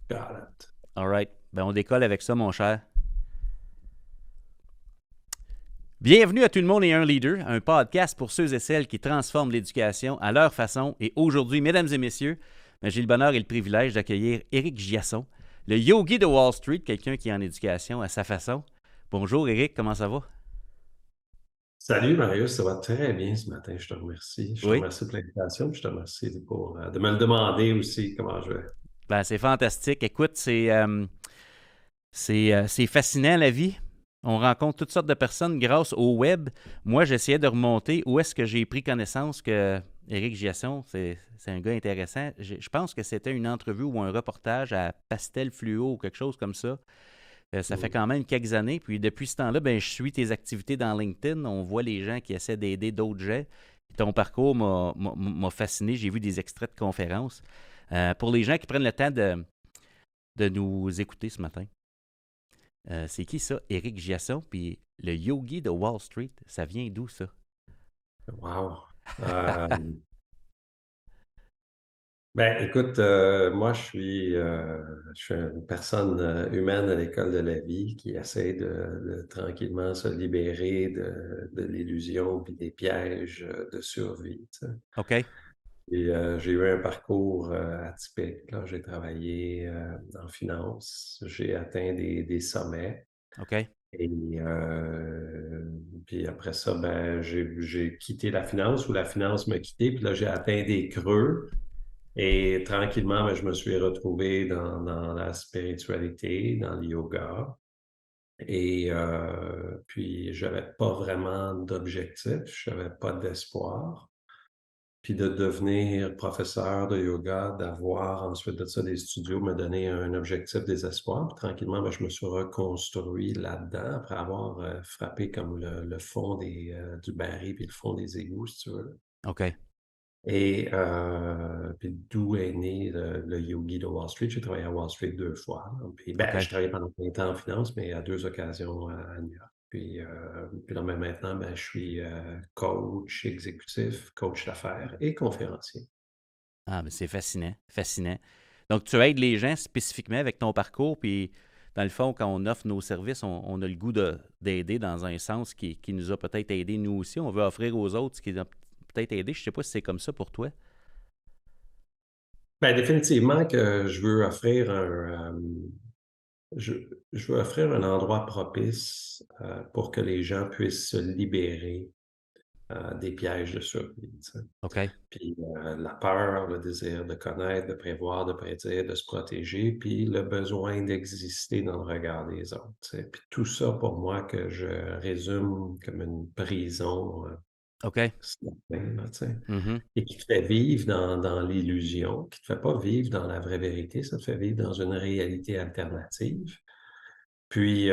Got it. All right. Ben, on décolle avec ça, mon cher. Bienvenue à Tout le monde et un leader, un podcast pour ceux et celles qui transforment l'éducation à leur façon. Et aujourd'hui, mesdames et messieurs, ben, j'ai le bonheur et le privilège d'accueillir Éric Giasson, le yogi de Wall Street, quelqu'un qui est en éducation à sa façon. Bonjour Éric, comment ça va? Salut Marius, ça va très bien ce matin, je te remercie. Je te Oui. remercie pour l'invitation, puis je te remercie de me le demander aussi comment je vais. Ben, c'est fantastique. Écoute, c'est fascinant la vie. On rencontre toutes sortes de personnes grâce au web. Moi, j'essayais de remonter où est-ce que j'ai pris connaissance que Éric Giasson, c'est un gars intéressant. Je pense que c'était une entrevue ou un reportage à Pastel Fluo ou quelque chose comme ça. Ça fait Mm. quand même quelques années. Puis depuis ce temps-là, ben, je suis tes activités dans LinkedIn. On voit les gens qui essaient d'aider d'autres gens. Ton parcours m'a fasciné. J'ai vu des extraits de conférences. Pour les gens qui prennent le temps de nous écouter ce matin, c'est qui ça? Éric Giasson, puis le yogi de Wall Street, ça vient d'où ça? Wow. Euh, écoute, moi je suis une personne humaine à l'école de la vie qui essaie de tranquillement se libérer de l'illusion puis des pièges de survie, tu sais. OK? Et j'ai eu un parcours atypique, là. J'ai travaillé en finance, j'ai atteint des sommets. OK? Et puis après ça, j'ai quitté la finance ou la finance m'a quitté. Puis là, j'ai atteint des creux. Et tranquillement, je me suis retrouvé dans la spiritualité, dans le yoga. Et puis, j'avais pas vraiment d'objectif, je n'avais pas d'espoir. Puis de devenir professeur de yoga, d'avoir ensuite de ça des studios, me donner un objectif des espoirs. Puis tranquillement, je me suis reconstruit là-dedans après avoir frappé comme le fond du baril puis le fond des égouts, si tu veux. OK? Et puis d'où est né le yogi de Wall Street. J'ai travaillé à Wall Street 2 fois. Puis je OK? travaillé pendant 20 ans en finance, mais à 2 occasions à New York. Puis là, maintenant, je suis coach exécutif, coach d'affaires et conférencier. Ah, mais c'est fascinant, fascinant. Donc, tu aides les gens spécifiquement avec ton parcours, puis dans le fond, quand on offre nos services, on a le goût d'aider dans un sens qui nous a peut-être aidé nous aussi. On veut offrir aux autres ce qui nous a peut-être aidé. Je ne sais pas si c'est comme ça pour toi. Définitivement que je, je veux offrir un endroit propice pour que les gens puissent se libérer des pièges de survie, tu sais. OK? Puis la peur, le désir de connaître, de prévoir, de prédire, de se protéger, puis le besoin d'exister dans le regard des autres, tu sais. Puis tout ça, pour moi, que je résume comme une prison OK? ce matin, là, tu sais, Mhm. et qui te fait vivre dans l'illusion, qui te fait pas vivre dans la vraie vérité, ça te fait vivre dans une réalité alternative. Puis,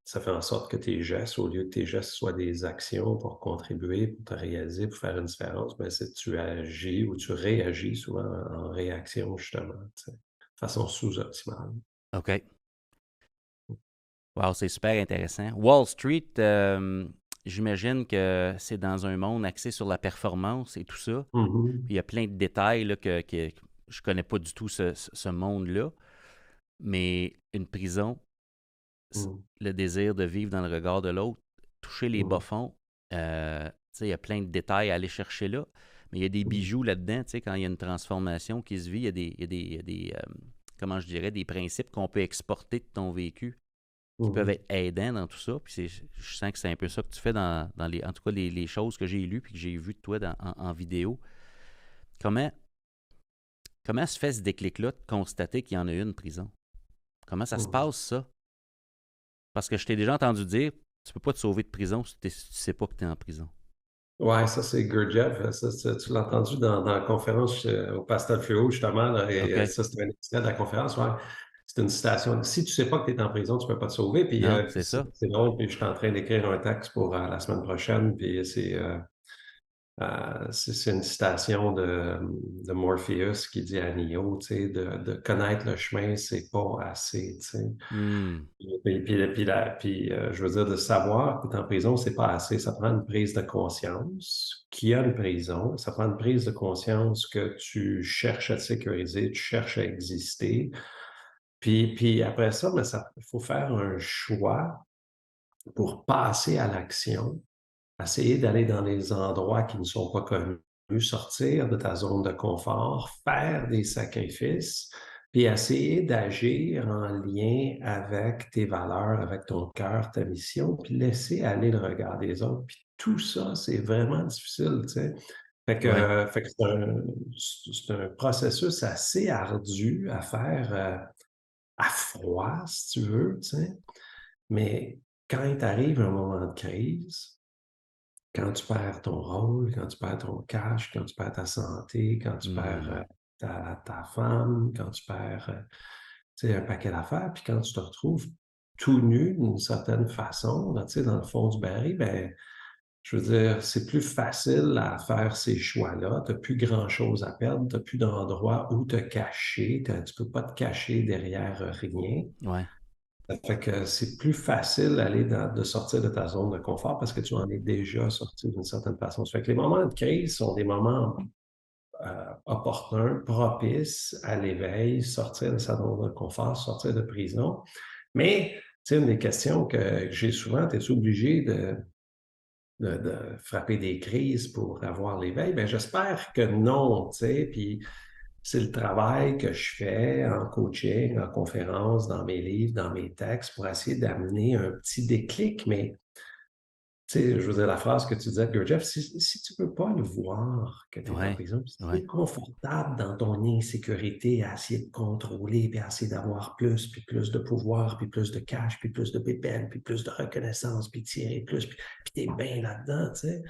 ça fait en sorte que tes gestes, au lieu que tes gestes soient des actions pour contribuer, pour te réaliser, pour faire une différence, c'est que tu agis ou tu réagis souvent en réaction, justement, tu sais, de façon sous-optimale. OK. Wow, c'est super intéressant. Wall Street, j'imagine que c'est dans un monde axé sur la performance et tout ça. Mhm. Puis il y a plein de détails là, que je connais pas du tout ce monde-là. Mais une prison, Mhm. le désir de vivre dans le regard de l'autre, toucher les Mhm. bas-fonds, tu sais, il y a plein de détails à aller chercher là. Mais il y a des Mhm. bijoux là-dedans, tu sais, quand il y a une transformation qui se vit, comment je dirais, des principes qu'on peut exporter de ton vécu qui peuvent Mhm. être aidants dans tout ça. Puis je sens que c'est un peu ça que tu fais dans en tout cas, les choses que j'ai lues puis que j'ai vues de toi en vidéo. Comment, comment se fait ce déclic-là de constater qu'il y en a une prison? Comment ça se Mhm. passe, ça? Parce que je t'ai déjà entendu dire, tu peux pas te sauver de prison si tu sais pas que tu es en prison. Ouais, ça, c'est Gurdjieff. Tu l'as entendu dans la conférence au Pastel Fluo, justement, là, et OK. ça, c'était un extrait de la conférence. Ouais. C'est une citation. Si tu sais pas que tu es en prison, tu peux pas te sauver. Puis Non, c'est ça. c'est drôle. Puis je suis en train d'écrire un texte pour la semaine prochaine. Puis C'est une citation de Morpheus qui dit à Neo, tu sais, de connaître le chemin, c'est pas assez, tu sais. Hmm. Je veux dire, de savoir que tu es en prison, c'est pas assez. Ça prend une prise de conscience qu'il y a une prison. Ça prend une prise de conscience que tu cherches à te sécuriser, tu cherches à exister. Puis après ça, mais il faut faire un choix pour passer à l'action, essayer d'aller dans les endroits qui ne sont pas connus, sortir de ta zone de confort, faire des sacrifices, puis essayer d'agir en lien avec tes valeurs, avec ton cœur, ta mission, puis laisser aller le regard des autres. Puis tout ça, c'est vraiment difficile, tu sais. Ouais, Fait que c'est un processus assez ardu à faire à froid, si tu veux, tu sais. Mais quand il t'arrive un moment de crise, quand tu perds ton rôle, quand tu perds ton cash, quand tu perds ta santé, quand tu perds hmm. ta femme, quand tu perds tu sais, un paquet d'affaires, puis quand tu te retrouves tout nu d'une certaine façon, là, tu sais, dans le fond du baril, ben, je veux dire, c'est plus facile à faire ces choix-là. Tu n'as plus grand-chose à perdre, tu n'as plus d'endroit où te cacher, tu ne peux pas te cacher derrière rien. Ouais, Ça fait que c'est plus facile de sortir de ta zone de confort parce que tu en es déjà sorti d'une certaine façon. Ça fait que les moments de crise sont des moments opportuns, propices à l'éveil, sortir de sa zone de confort, sortir de prison. Mais, tu sais, une des questions que j'ai souvent, es-tu obligé de frapper des crises pour avoir l'éveil? Bien, j'espère que non, tu sais, puis c'est le travail que je fais en coaching, en conférence, dans mes livres, dans mes textes, pour essayer d'amener un petit déclic. Mais, tu sais, je veux dire, la phrase que tu disais, Gurdjieff, si tu ne peux pas le voir que tu es en ouais, prison, si tu ouais, es confortable dans ton insécurité à essayer de contrôler, puis à essayer d'avoir plus, puis plus de pouvoir, puis plus de cash, puis plus de pépelles, puis plus de reconnaissance, puis tirer plus, puis tu es bien là-dedans, tu sais.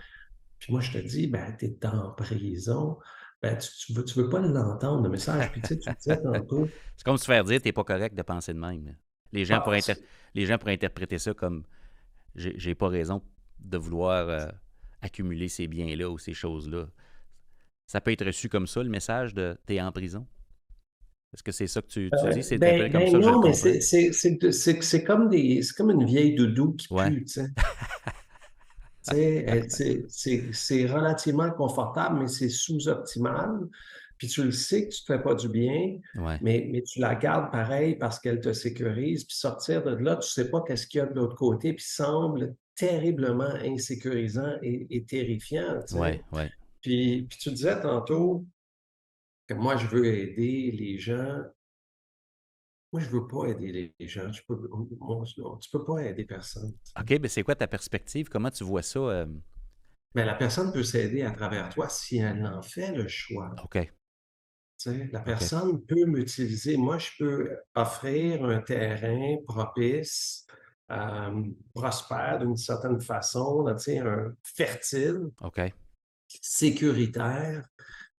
Puis moi, je te dis, ben, tu es en prison, ben, tu veux pas l'entendre, le message. Puis tu sais, tu disais tantôt, C'est comme se faire dire t'es pas correct de penser de même, là. Les gens ah, pourraient, les gens pourraient interpréter ça comme j'ai pas raison de vouloir accumuler ces biens-là ou ces choses-là. Ça peut être reçu comme ça, le message de t'es en prison. Est-ce que c'est ça que tu dis? C'est un peu comme ça que je le non, mais comprends? c'est comme une vieille doudou qui Ouais, pue, tu sais. Tu sais, c'est relativement confortable, mais c'est sous-optimal. Puis tu le sais que tu ne te fais pas du bien, ouais, mais tu la gardes pareil parce qu'elle te sécurise. Puis sortir de là, tu ne sais pas qu'est-ce qu'il y a de l'autre côté, puis semble terriblement insécurisant et terrifiant, tu sais. ouais, ouais. Puis tu disais tantôt que moi, je veux aider les gens. Moi, je veux pas aider les gens. Tu peux pas aider personne. OK, ben c'est quoi ta perspective? Comment tu vois ça? Mais la personne peut s'aider à travers toi si elle en fait le choix. OK, Tu sais, la OK, personne peut m'utiliser. Moi, je peux offrir un terrain propice, prospère d'une certaine façon, là, tu sais, fertile, OK, sécuritaire,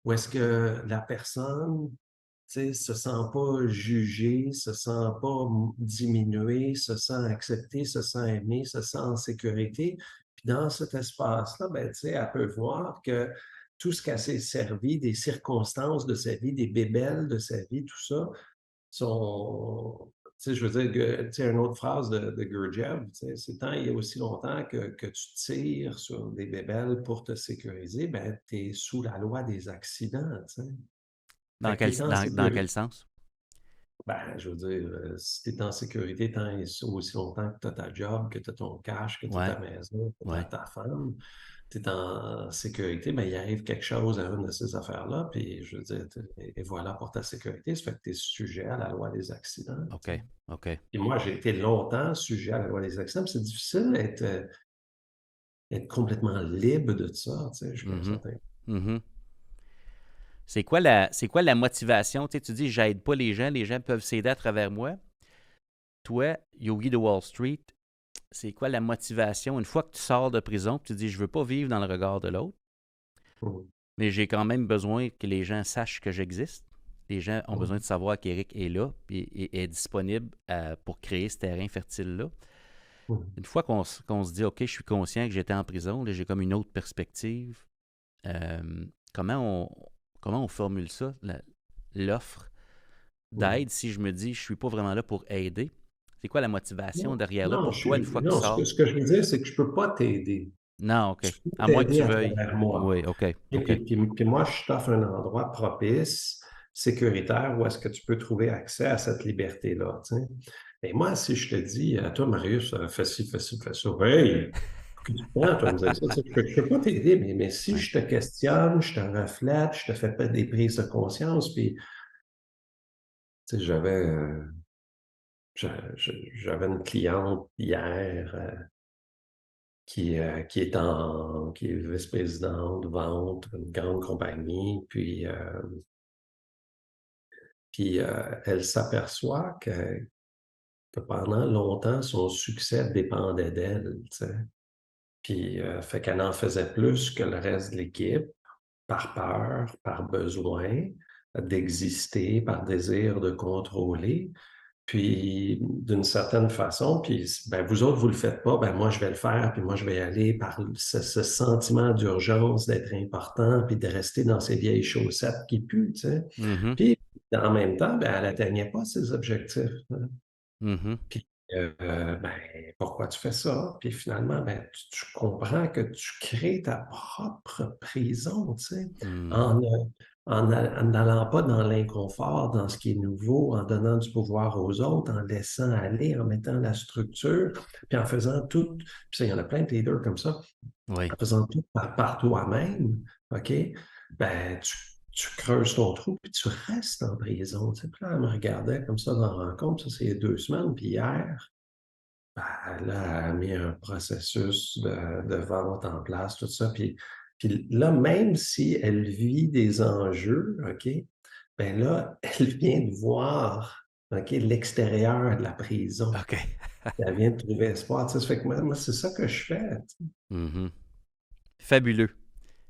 où est-ce que la personne, tu sais, se sent pas jugée, se sent pas diminuée, se sent acceptée, se sent aimée, se sent en sécurité. Puis dans cet espace-là, ben, tu sais, elle peut voir que tout ce qu'elle s'est servi, des circonstances de sa vie, des bébelles de sa vie, tout ça, sont, tu sais, je veux dire, tu sais, une autre phrase de Gurdjieff, tu sais, c'est tant il y a aussi longtemps que tu tires sur des bébelles pour te sécuriser, ben, tu es sous la loi des accidents, tu sais. Fait que tu es en dans quel sécurité. sens? Ben, je veux dire, si tu es en sécurité tant et aussi longtemps que tu as ta job, que tu as ton cash, que tu as Ouais, ta maison, que tu as ouais, ta femme, tu es en sécurité, ben, il arrive quelque chose à une de ces affaires-là, puis je veux dire, et voilà pour ta sécurité, ça fait que tu es sujet à la loi des accidents, tu sais. OK, OK. Et moi, j'ai été longtemps sujet à la loi des accidents, puis c'est difficile d'être complètement libre de ça, tu sais, jusqu'à un Mhm, certain. mhm. C'est quoi la motivation? Tu sais, tu dis, j'aide pas les gens peuvent s'aider à travers moi. Toi, Yogi de Wall Street, c'est quoi la motivation? Une fois que tu sors de prison, tu dis, je veux pas vivre dans le regard de l'autre, Mhm. mais j'ai quand même besoin que les gens sachent que j'existe. Les gens ont besoin de Mhm. savoir qu'Éric est là et est disponible pour créer ce terrain fertile-là. Mhm. Une fois qu'on se dit, OK, je suis conscient que j'étais en prison, là, j'ai comme une autre perspective. comment on formule ça, l'offre Mhm. d'aide, si je me dis, je suis pas vraiment là pour aider? C'est quoi la motivation Non, derrière là non, pour toi une fois que tu non, sors? ce que je veux dire, c'est que je peux pas t'aider. Non, OK. Tu peux À moins que t'aider tu à veuilles. travers moi. Oui, OK, Et OK. puis moi, je t'offre un endroit propice, sécuritaire, où est-ce que tu peux trouver accès à cette liberté-là, tu sais. Et moi, si je te dis, à toi, Marius, fais ci, fais ci, fais ça, hey, que tu prends, toi, me dire ça, tu sais, je peux pas t'aider, mais si Ouais. je te questionne, je te reflète, je te fais pas des prises de conscience, puis, tu sais, j'avais une cliente hier qui est vice-présidente, vente, une grande compagnie, puis elle s'aperçoit que pendant longtemps, son succès dépendait d'elle, tu sais. Puis, fait qu'elle en faisait plus que le reste de l'équipe, par peur, par besoin d'exister, par désir de contrôler. Puis, d'une certaine façon, puis ben, vous autres, vous le faites pas, ben moi, je vais le faire, puis moi, je vais y aller par ce sentiment d'urgence, d'être important, puis de rester dans ces vieilles chaussettes qui puent, tu sais. Mhm, Puis, en même temps, ben, elle n'atteignait pas ses objectifs, hein. mhm, Puis, ben, pourquoi tu fais ça? Puis finalement, ben, tu comprends que tu crées ta propre prison, tu sais, mm. en n'allant pas dans l'inconfort, dans ce qui est nouveau, en donnant du pouvoir aux autres, en laissant aller, en mettant la structure, puis en faisant tout. Puis ça, il y en a plein de leaders comme ça, Oui. en faisant tout par toi-même, OK? Ben, tu creuses ton trou, puis tu restes en prison. Tu sais, puis là, elle me regardait comme ça dans la rencontre, ça, c'est il y a 2 semaines, puis hier, ben, là, elle a mis un processus de vente en place, tout ça. Puis là, même si elle vit des enjeux, OK, ben là, elle vient de voir, OK, l'extérieur de la prison. OK. Elle vient de trouver espoir. Tu sais, ça fait que moi, c'est ça que je fais. Mhm. Fabuleux.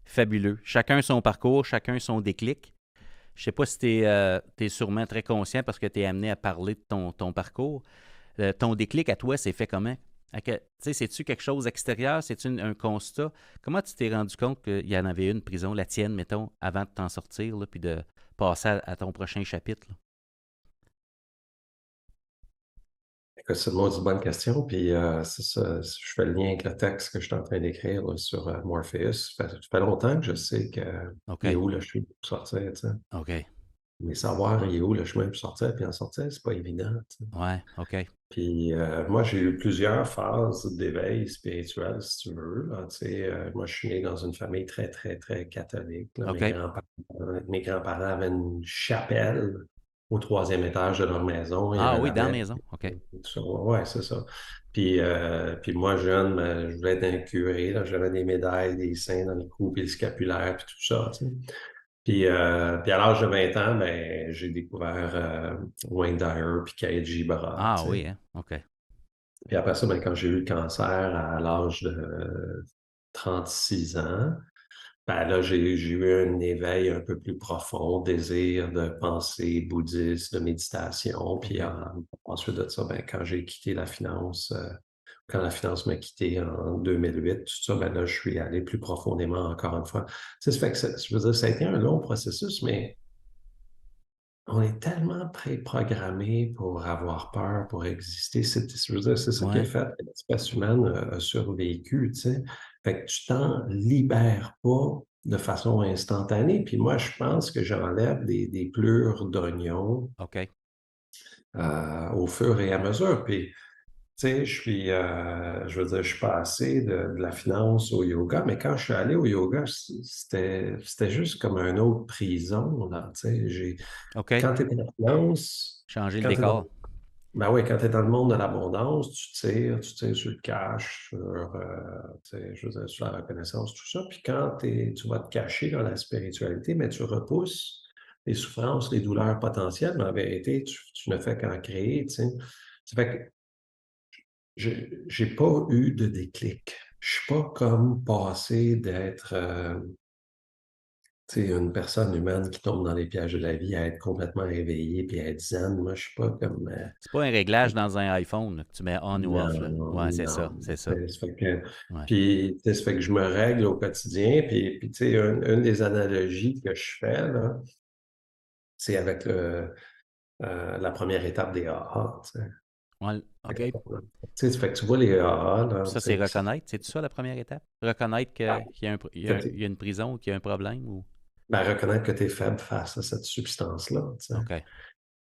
Fabuleux. Chacun son parcours, chacun son déclic. Je sais pas si tu es, sûrement très conscient parce que tu es amené à parler de ton parcours. Ton déclic à toi, c'est fait comment? Tu sais, c'est-tu quelque chose d'extérieur? C'est-tu un constat? Comment tu t'es rendu compte qu'il y en avait une prison, la tienne, mettons, avant de t'en sortir, là, puis de passer à ton prochain chapitre, là? Écoute, c'est une maudite bonne question. Puis c'est ça, je fais le lien avec le texte que je suis en train d'écrire là, sur Morpheus. Ça fait longtemps que je sais que il est OK. où le chemin pour sortir, tu sais. OK. Mais savoir il est où le chemin pour sortir, puis en sortir, c'est pas évident, tu sais. Ouais. OK. Puis moi, j'ai eu plusieurs phases d'éveil spirituel, si tu veux, là, tu sais. Moi, je suis né dans une famille très, très, très catholique, là. Mes OK. grands-parents, mes grands-parents avaient une chapelle au troisième étage de leur maison. Il y Ah avait oui, la dans la messe. maison. OK. Tout ça. Ouais, c'est ça. Puis moi, jeune, ben, je voulais être un curé, là. J'avais des médailles, des saints dans le cou, puis le scapulaire, puis tout ça, tu sais. Puis à l'âge de 20 ans, ben, j'ai découvert Wayne Dyer puis K.G. Barra, Ah tu sais. oui, hein? OK. Puis après ça, ben, quand j'ai eu le cancer à l'âge de 36 ans, ben là, j'ai eu un éveil un peu plus profond, désir de pensée bouddhiste, de méditation. Puis OK. ensuite de ça, ben, quand j'ai quitté la finance, quand la finance m'a quitté en 2008, tout ça, ben là, je suis allé plus profondément encore une fois. Tu sais, ça fait que je veux dire, ça a été un long processus, mais on est tellement préprogrammé pour avoir peur, pour exister. Je veux dire, c'est ça qui a Ouais. fait que l'espèce humaine a survécu, tu sais. Fait que tu t'en libères pas de façon instantanée. Puis moi, je pense que j'enlève des plures d'oignon OK. au fur et à mesure. Puis, tu sais, je veux dire, je suis passé de la finance au yoga, mais quand je suis allé au yoga, c'était juste comme une autre prison, là, tu sais. OK. Quand tu es en finance, Changer le quand tu es dans, décor. ben oui, quand tu dans le monde de l'abondance, tu tires sur le cash, tu sais, je veux dire, sur la reconnaissance, tout ça. Puis quand tu vas te cacher dans la spiritualité, mais tu repousses les souffrances, les douleurs potentielles, mais en vérité, tu ne fais qu'en créer, tu sais. Ça fait que j'ai pas eu de déclic. Je suis pas comme passé d'être Tu sais, une personne humaine qui tombe dans les pièges de la vie à être complètement réveillée puis à être zen, moi, je suis pas comme... C'est pas un réglage dans un iPhone là, que tu mets on ou off, là. non, Ouais, c'est ça, non. c'est ça. Ça fait que, Ouais. puis, tu sais, ça fait que je me règle au quotidien. Puis tu sais, une des analogies que je fais, là, c'est avec la première étape des AA. Tu sais. Ouais, Fait OK. que, ça fait que tu vois les AA, là, Ça, tu c'est sais, reconnaître. C'est tout ça la première étape? Reconnaître ben, qu'il y a, que il y a une prison ou qu'il y a un problème? Ou... ben, reconnaître que tu es faible face à cette substance-là. Tu sais. OK.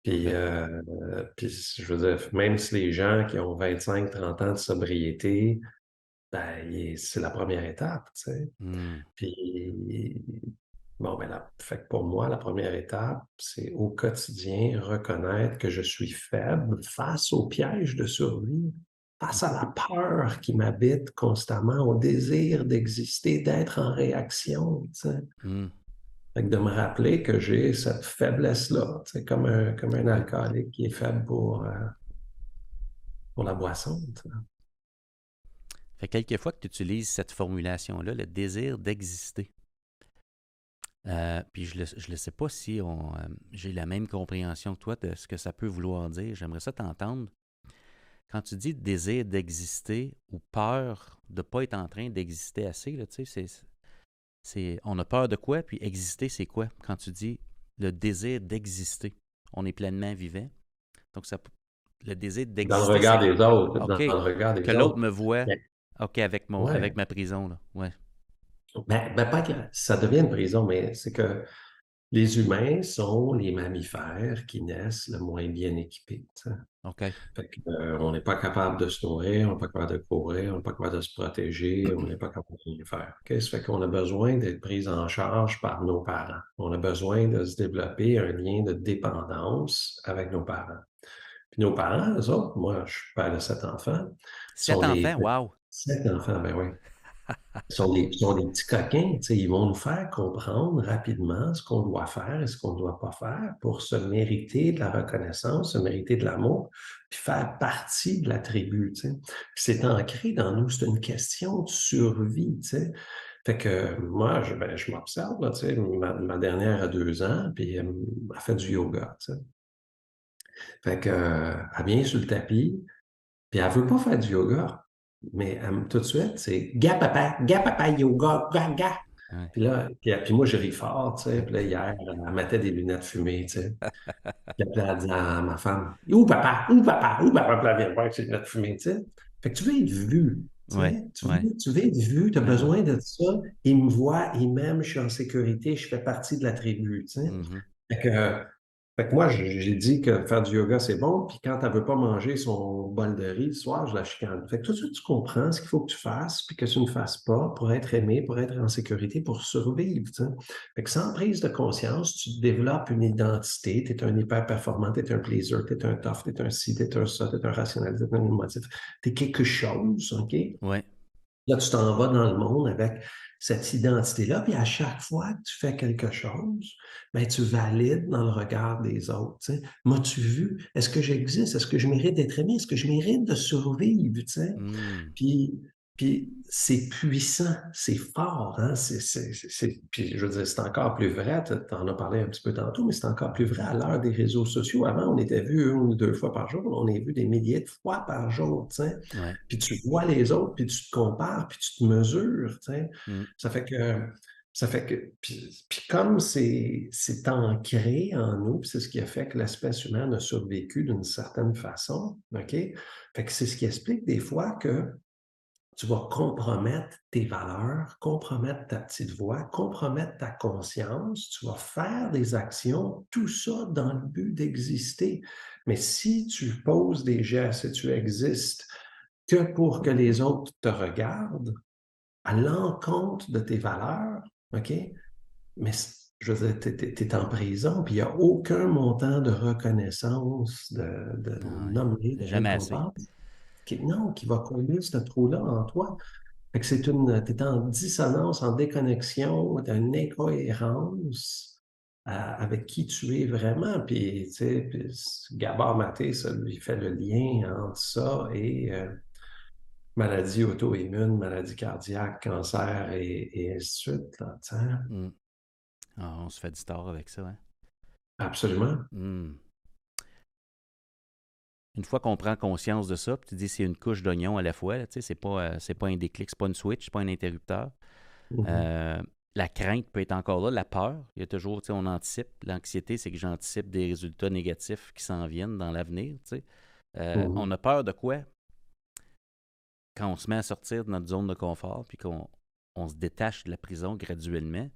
Puis, OK. je veux dire, même si les gens qui ont 25-30 ans de sobriété, ben, c'est la première étape, tu sais. Hmm. Puis, bon, ben là, fait que pour moi, la première étape, c'est au quotidien reconnaître que je suis faible face au piège de survie, face à la peur qui m'habite constamment, au désir d'exister, d'être en réaction, tu sais. Hmm. Fait que de me rappeler que j'ai cette faiblesse-là, tu sais, comme un OK. alcoolique qui est faible pour la boisson, tu sais. Fait que quelquefois que tu utilises cette formulation-là, le désir d'exister, puis je ne sais pas si j'ai la même compréhension que toi de ce que ça peut vouloir dire. J'aimerais ça t'entendre. Quand tu dis désir d'exister ou peur de ne pas être en train d'exister assez, là, tu sais, on a peur de quoi, puis exister, c'est quoi? Quand tu dis le désir d'exister, on est pleinement vivant. Donc, le désir Dans le d'exister, regard c'est des autres, OK, dans le regard que des l'autre autres. me voit, Mais, OK, avec ouais. ma prison, là. Ouais, Ben, pas que ça devient une prison, mais c'est que les humains sont les mammifères qui naissent le moins bien équipés. Tu sais. OK. Fait que, on n'est pas capable de se nourrir, on n'est pas capable de courir, on n'est pas capable de se protéger, on n'est pas capable de rien faire. OK? Ça fait qu'on a besoin d'être pris en charge par nos parents. On a besoin de se développer un lien de dépendance avec nos parents. Puis nos parents, eux autres, moi, je suis père de 7 enfants, sont 7 enfants, des... wow! 7 enfants, ben oui. Sont des petits coquins, tu sais, ils vont nous faire comprendre rapidement ce qu'on doit faire et ce qu'on ne doit pas faire pour se mériter de la reconnaissance, se mériter de l'amour, puis faire partie de la tribu, tu sais. Puis c'est ancré dans nous, c'est une question de survie, tu sais. Fait que moi, ben, je m'observe, là, tu sais, ma dernière a 2 ans, puis elle fait du yoga, tu sais. Fait que, elle vient sur le tapis, puis elle veut pas faire du yoga, mais tout de suite, c'est Ga papa, yoga, ga, ga. Ouais. Puis moi, je ris fort, tu sais. Puis là, hier, elle mettait des lunettes fumées, tu sais. Puis après, elle dit à ma femme, où papa, où papa, où papa? Puis là, elle vient voir avec ses lunettes fumées, tu sais. Fait que tu veux être vu, tu Ouais, sais. ouais. Tu veux être vu, tu as Ouais, ouais. besoin de ça. Il me voit, il m'aime, je suis en sécurité, je fais partie de la tribu, tu sais. Mhm. Fait que, fait que moi, j'ai dit que faire du yoga, c'est bon. Puis quand elle veut pas manger son bol de riz le soir, je la chicane. Fait que tout de suite, tu comprends ce qu'il faut que tu fasses, puis que tu ne fasses pas pour être aimé, pour être en sécurité, pour survivre. Tu sais. Fait que sans prise de conscience, tu développes une identité. Tu es un hyper performant, tu es un pleaser, tu es un tough, tu es un ci, tu es un ça, tu es un rationnel, tu es un émotif. Tu es quelque chose, OK? Ouais. Là, tu t'en vas dans le monde avec cette identité-là, puis à chaque fois que tu fais quelque chose, ben, tu valides dans le regard des autres. Tu sais. M'as-tu vu? Est-ce que j'existe? Est-ce que je mérite d'être aimé? Est-ce que je mérite de survivre? Tu sais? Hmm. Puis, puis c'est puissant, c'est fort. Hein? Puis je veux dire, c'est encore plus vrai, tu en as parlé un petit peu tantôt, mais c'est encore plus vrai à l'heure des réseaux sociaux. Avant, on était vu 1 ou 2 fois par jour, on est vu des milliers de fois par jour. Tu sais. Ouais. Puis tu vois les autres, puis tu te compares, puis tu te mesures, tu sais. Hmm. Ça fait que, puis comme c'est ancré en nous, puis c'est ce qui a fait que l'espèce humaine a survécu d'une certaine façon, OK? Fait que c'est ce qui explique des fois que tu vas compromettre tes valeurs, compromettre ta petite voix, compromettre ta conscience, tu vas faire des actions, tout ça dans le but d'exister. Mais si tu poses des gestes et tu existes que pour que les autres te regardent, à l'encontre de tes valeurs, OK? Mais je veux dire, tu es en prison, puis il n'y a aucun montant de reconnaissance, de Ah ouais. nommé, de Jamais assez. récompense, non, qui va combler ce trou-là en toi. Fait que t'es en dissonance, en déconnexion, t'as une incohérence avec qui tu es vraiment. Puis, tu sais, Gabor Maté, ça lui fait le lien entre ça et maladie auto-immune, maladie cardiaque, cancer et ainsi de suite. Là, tu sais. Hmm. Ah, on se fait du tort avec ça, hein? Absolument. Hmm. Une fois qu'on prend conscience de ça, puis tu dis c'est une couche d'oignon à la fois, là, tu sais, c'est pas un déclic, c'est pas une switch, c'est pas un interrupteur. Mhm. Euh, la crainte peut être encore là, la peur, il y a toujours, tu sais, on anticipe. L'anxiété, c'est que j'anticipe des résultats négatifs qui s'en viennent dans l'avenir, tu sais. On Mhm. a peur de quoi? Quand on se met à sortir de notre zone de confort, puis on se détache de la prison graduellement,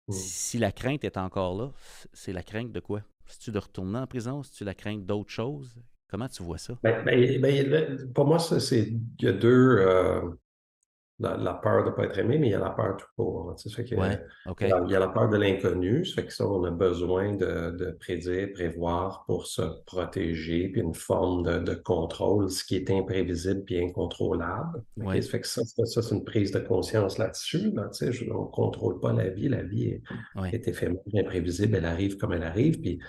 Mhm. si la crainte est encore là, c'est la crainte de quoi? C'est-tu de retourner en prison? C'est-tu la crainte d'autre chose? Comment tu vois ça? Pour moi, il y a deux, la peur de ne pas être aimé, mais il y a la peur tout court, hein. Tu sais, ça fait Ouais, que, OK. il y a la peur de l'inconnu, ça fait que ça, on a besoin de prédire, prévoir pour se protéger, puis une forme de contrôle, ce qui est imprévisible puis incontrôlable. OK? Ouais, Ça fait que ça, c'est une prise de conscience là-dessus. Là, tu sais, on ne contrôle pas la vie ouais. est éphémère, imprévisible, elle arrive comme elle arrive, puis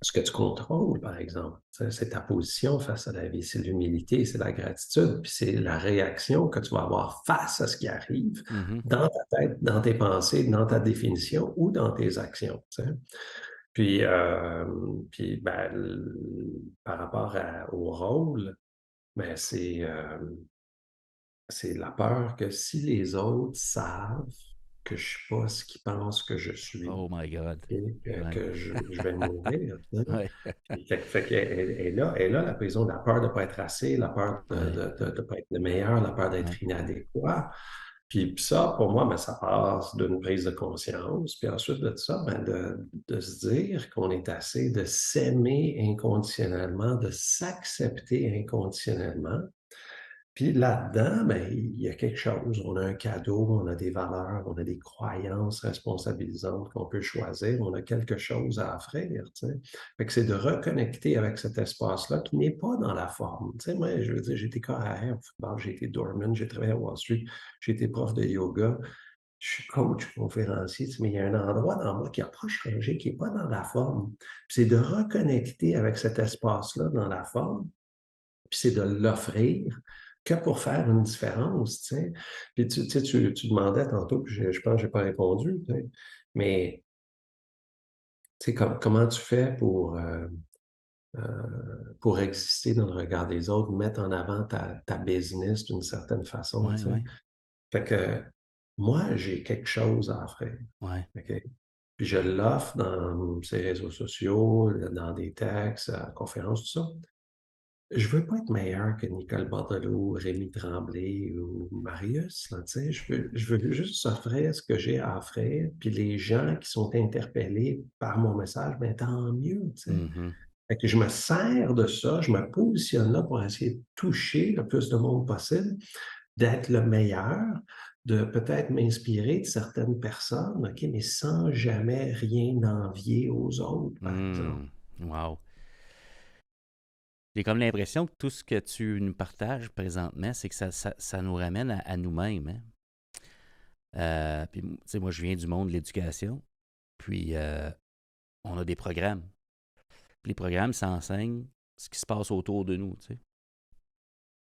ce que tu contrôles, par exemple, c'est ta position face à la vie, c'est l'humilité, c'est la gratitude, puis c'est la réaction que tu vas avoir face à ce qui arrive Mhm. dans ta tête, dans tes pensées, dans ta définition ou dans tes actions. Tu sais. Puis, ben, par rapport au rôle, ben, c'est la peur que si les autres savent que je ne suis pas ce qu'ils pensent que je suis, Oh my God. et que, Ouais. je vais mourir. Tu sais. Ouais. Elle est là, la prison, la peur de ne pas être assez, la peur de Ouais. ne pas être le meilleur, la peur Ouais. d'être inadéquat. Puis ça, pour moi, ben, ça passe d'une prise de conscience. Puis ensuite de ça, ben, de se dire qu'on est assez, de s'aimer inconditionnellement, de s'accepter inconditionnellement. Puis là-dedans, ben, il y a quelque chose. On a un cadeau, on a des valeurs, on a des croyances responsabilisantes qu'on peut choisir. On a quelque chose à offrir, tu sais. Fait que c'est de reconnecter avec cet espace-là qui n'est pas dans la forme. Tu sais, moi, je veux dire, j'ai été carrière au football, j'ai été doorman, j'ai travaillé à Wall Street, j'ai été prof de yoga, je suis coach, conférencier, tu sais, mais il y a un endroit dans moi qui n'a pas changé, qui n'est pas dans la forme. Puis c'est de reconnecter avec cet espace-là dans la forme puis c'est de l'offrir que pour faire une différence, tu sais. Puis tu sais, tu demandais tantôt, puis je pense que je n'ai pas répondu, tu sais. Mais tu sais, comment tu fais pour exister dans le regard des autres, mettre en avant ta business d'une certaine façon, Ouais, tu sais. ouais. Fait que moi, j'ai quelque chose à offrir, Ouais. OK? Puis je l'offre dans ces réseaux sociaux, dans des textes, conférences, tout ça. Je veux pas être meilleur que Nicole Bordelot, Rémi Tremblay ou Marius, là, tu sais. Je veux juste offrir ce que j'ai à offrir, puis les gens qui sont interpellés par mon message, ben tant mieux, tu sais. Mhm. Fait que je me sers de ça, je me positionne là pour essayer de toucher le plus de monde possible, d'être le meilleur, de peut-être m'inspirer de certaines personnes, OK, mais sans jamais rien envier aux autres, par exemple. Hmm. Wow. J'ai comme l'impression que tout ce que tu nous partages présentement, c'est que ça nous ramène à nous-mêmes, hein. Puis, tu sais, moi, je viens du monde de l'éducation. Puis, on a des programmes. Puis les programmes, ça enseigne ce qui se passe autour de nous, tu sais,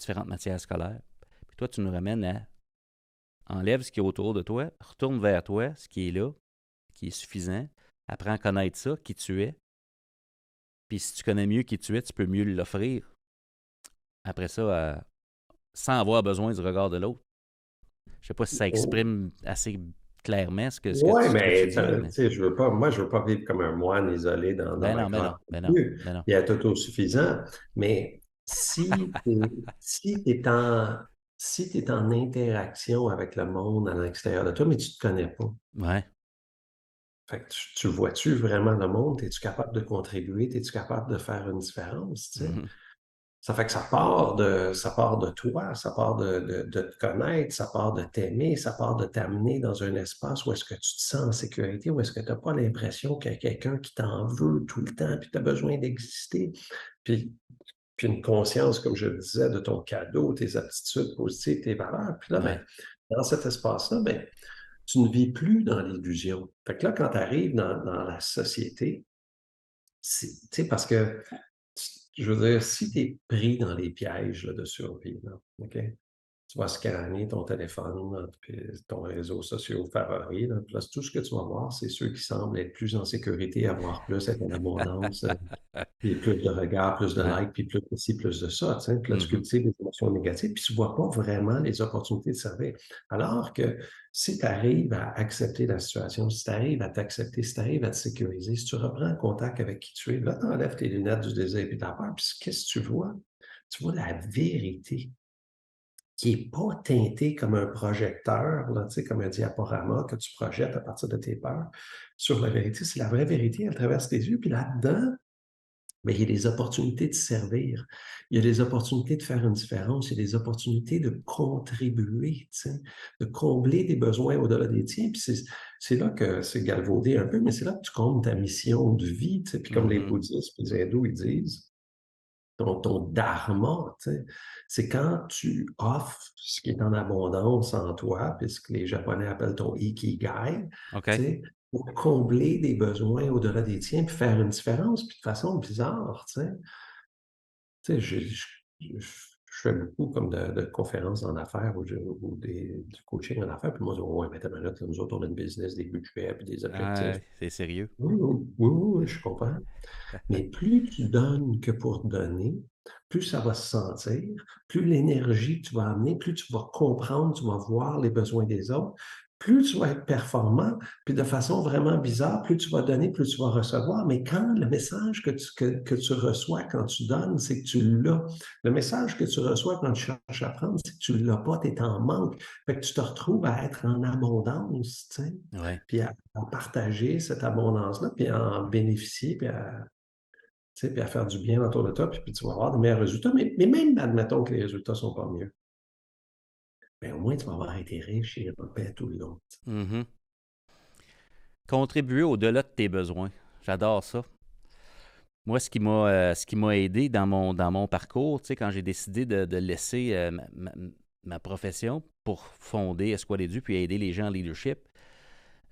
différentes matières scolaires. Puis toi, tu nous ramènes à enlève ce qui est autour de toi, retourne vers toi, ce qui est là, qui est suffisant, apprends à connaître ça, qui tu es. Puis si tu connais mieux qui tu es, tu peux mieux l'offrir. Après ça, sans avoir besoin du regard de l'autre. Je sais pas si ça exprime assez clairement Oui, ce que tu mais tu dis, mais. sais, je veux pas vivre comme un moine isolé dans Ben ma non, ben non, grotte ben non non, plus ben non. et être autosuffisant. Mais si tu es en interaction avec le monde à l'extérieur de toi, mais tu ne te connais pas. Ouais. Fait que tu vois-tu vraiment le monde? Es-tu capable de contribuer? Es-tu capable de faire une différence? Tu sais? Mhm. Ça fait que ça part de toi, ça part de te connaître, ça part de t'aimer, ça part de t'amener dans un espace où est-ce que tu te sens en sécurité, où est-ce que tu n'as pas l'impression qu'il y a quelqu'un qui t'en veut tout le temps, puis tu as besoin d'exister. Puis, puis une conscience, comme je le disais, de ton cadeau, tes aptitudes positives, tes valeurs. Puis là, ben, Ouais. dans cet espace-là, ben, tu ne vis plus dans l'illusion. Fait que là, quand tu arrives dans la société, tu sais, parce que je veux dire, si tu es pris dans les pièges là, de survie, là, OK? tu vas scanner ton téléphone, puis ton réseau social favori. Là. Puis là, tout ce que tu vas voir, c'est ceux qui semblent être plus en sécurité, avoir plus, être en abondance, puis plus de regards, plus de Ouais. likes, puis plus de ci, plus de ça. Tu sais. Puis là, tu Mhm. cultives des émotions négatives, puis tu ne vois pas vraiment les opportunités de servir. Alors que si tu arrives à accepter la situation, si tu arrives à t'accepter, si tu arrives à te sécuriser, si tu reprends contact avec qui tu es, là, tu enlèves tes lunettes du désir et de la peur, puis qu'est-ce que tu vois? Tu vois la vérité qui n'est pas teintée comme un projecteur, là, tu sais, comme un diaporama que tu projettes à partir de tes peurs sur la vérité. C'est la vraie vérité, elle traverse tes yeux. Puis là-dedans, bien, il y a des opportunités de servir. Il y a des opportunités de faire une différence. Il y a des opportunités de contribuer, tu sais, de combler des besoins au-delà des tiens. Puis c'est là que c'est galvaudé un peu, mais c'est là que tu combles ta mission de vie, tu sais. Puis comme les Mhm. bouddhistes et les hindous, ils disent, ton dharma, tu sais, c'est quand tu offres ce qui est en abondance en toi, puis ce que les Japonais appellent ton ikigai, tu OK. sais, pour combler des besoins au-delà des tiens, puis faire une différence, puis de façon bizarre, tu sais. Tu sais, je fais beaucoup comme de conférences en affaires ou du coaching en affaires, puis moi, je dis, ouais, mais t'as une minute, là, nous autres, on a une business, des budgets, puis des objectifs. C'est sérieux. Oui, oui, oui, oui, oui, je comprends. Mais plus tu donnes que pour donner, plus ça va se sentir, plus l'énergie que tu vas amener, plus tu vas comprendre, tu vas voir les besoins des autres, plus tu vas être performant, puis de façon vraiment bizarre, plus tu vas donner, plus tu vas recevoir. Mais quand le message que tu reçois quand tu donnes, c'est que tu l'as. Le message que tu reçois quand tu cherches à prendre, c'est que tu ne l'as pas, tu es en manque. Fait que tu te retrouves à être en abondance, tu sais, Ouais. puis à partager cette abondance-là, puis à en bénéficier, puis tu sais, puis à faire du bien autour de toi, puis tu vas avoir de meilleurs résultats. Mais même, admettons que les résultats ne sont pas mieux, bien, au moins, tu vas avoir été riche et en paix tout le long. Mhm. Contribuer au-delà de tes besoins. J'adore ça. Moi, ce qui m'a aidé dans mon parcours, tu sais, quand j'ai décidé de laisser ma profession pour fonder Esquad Edu puis aider les gens en leadership,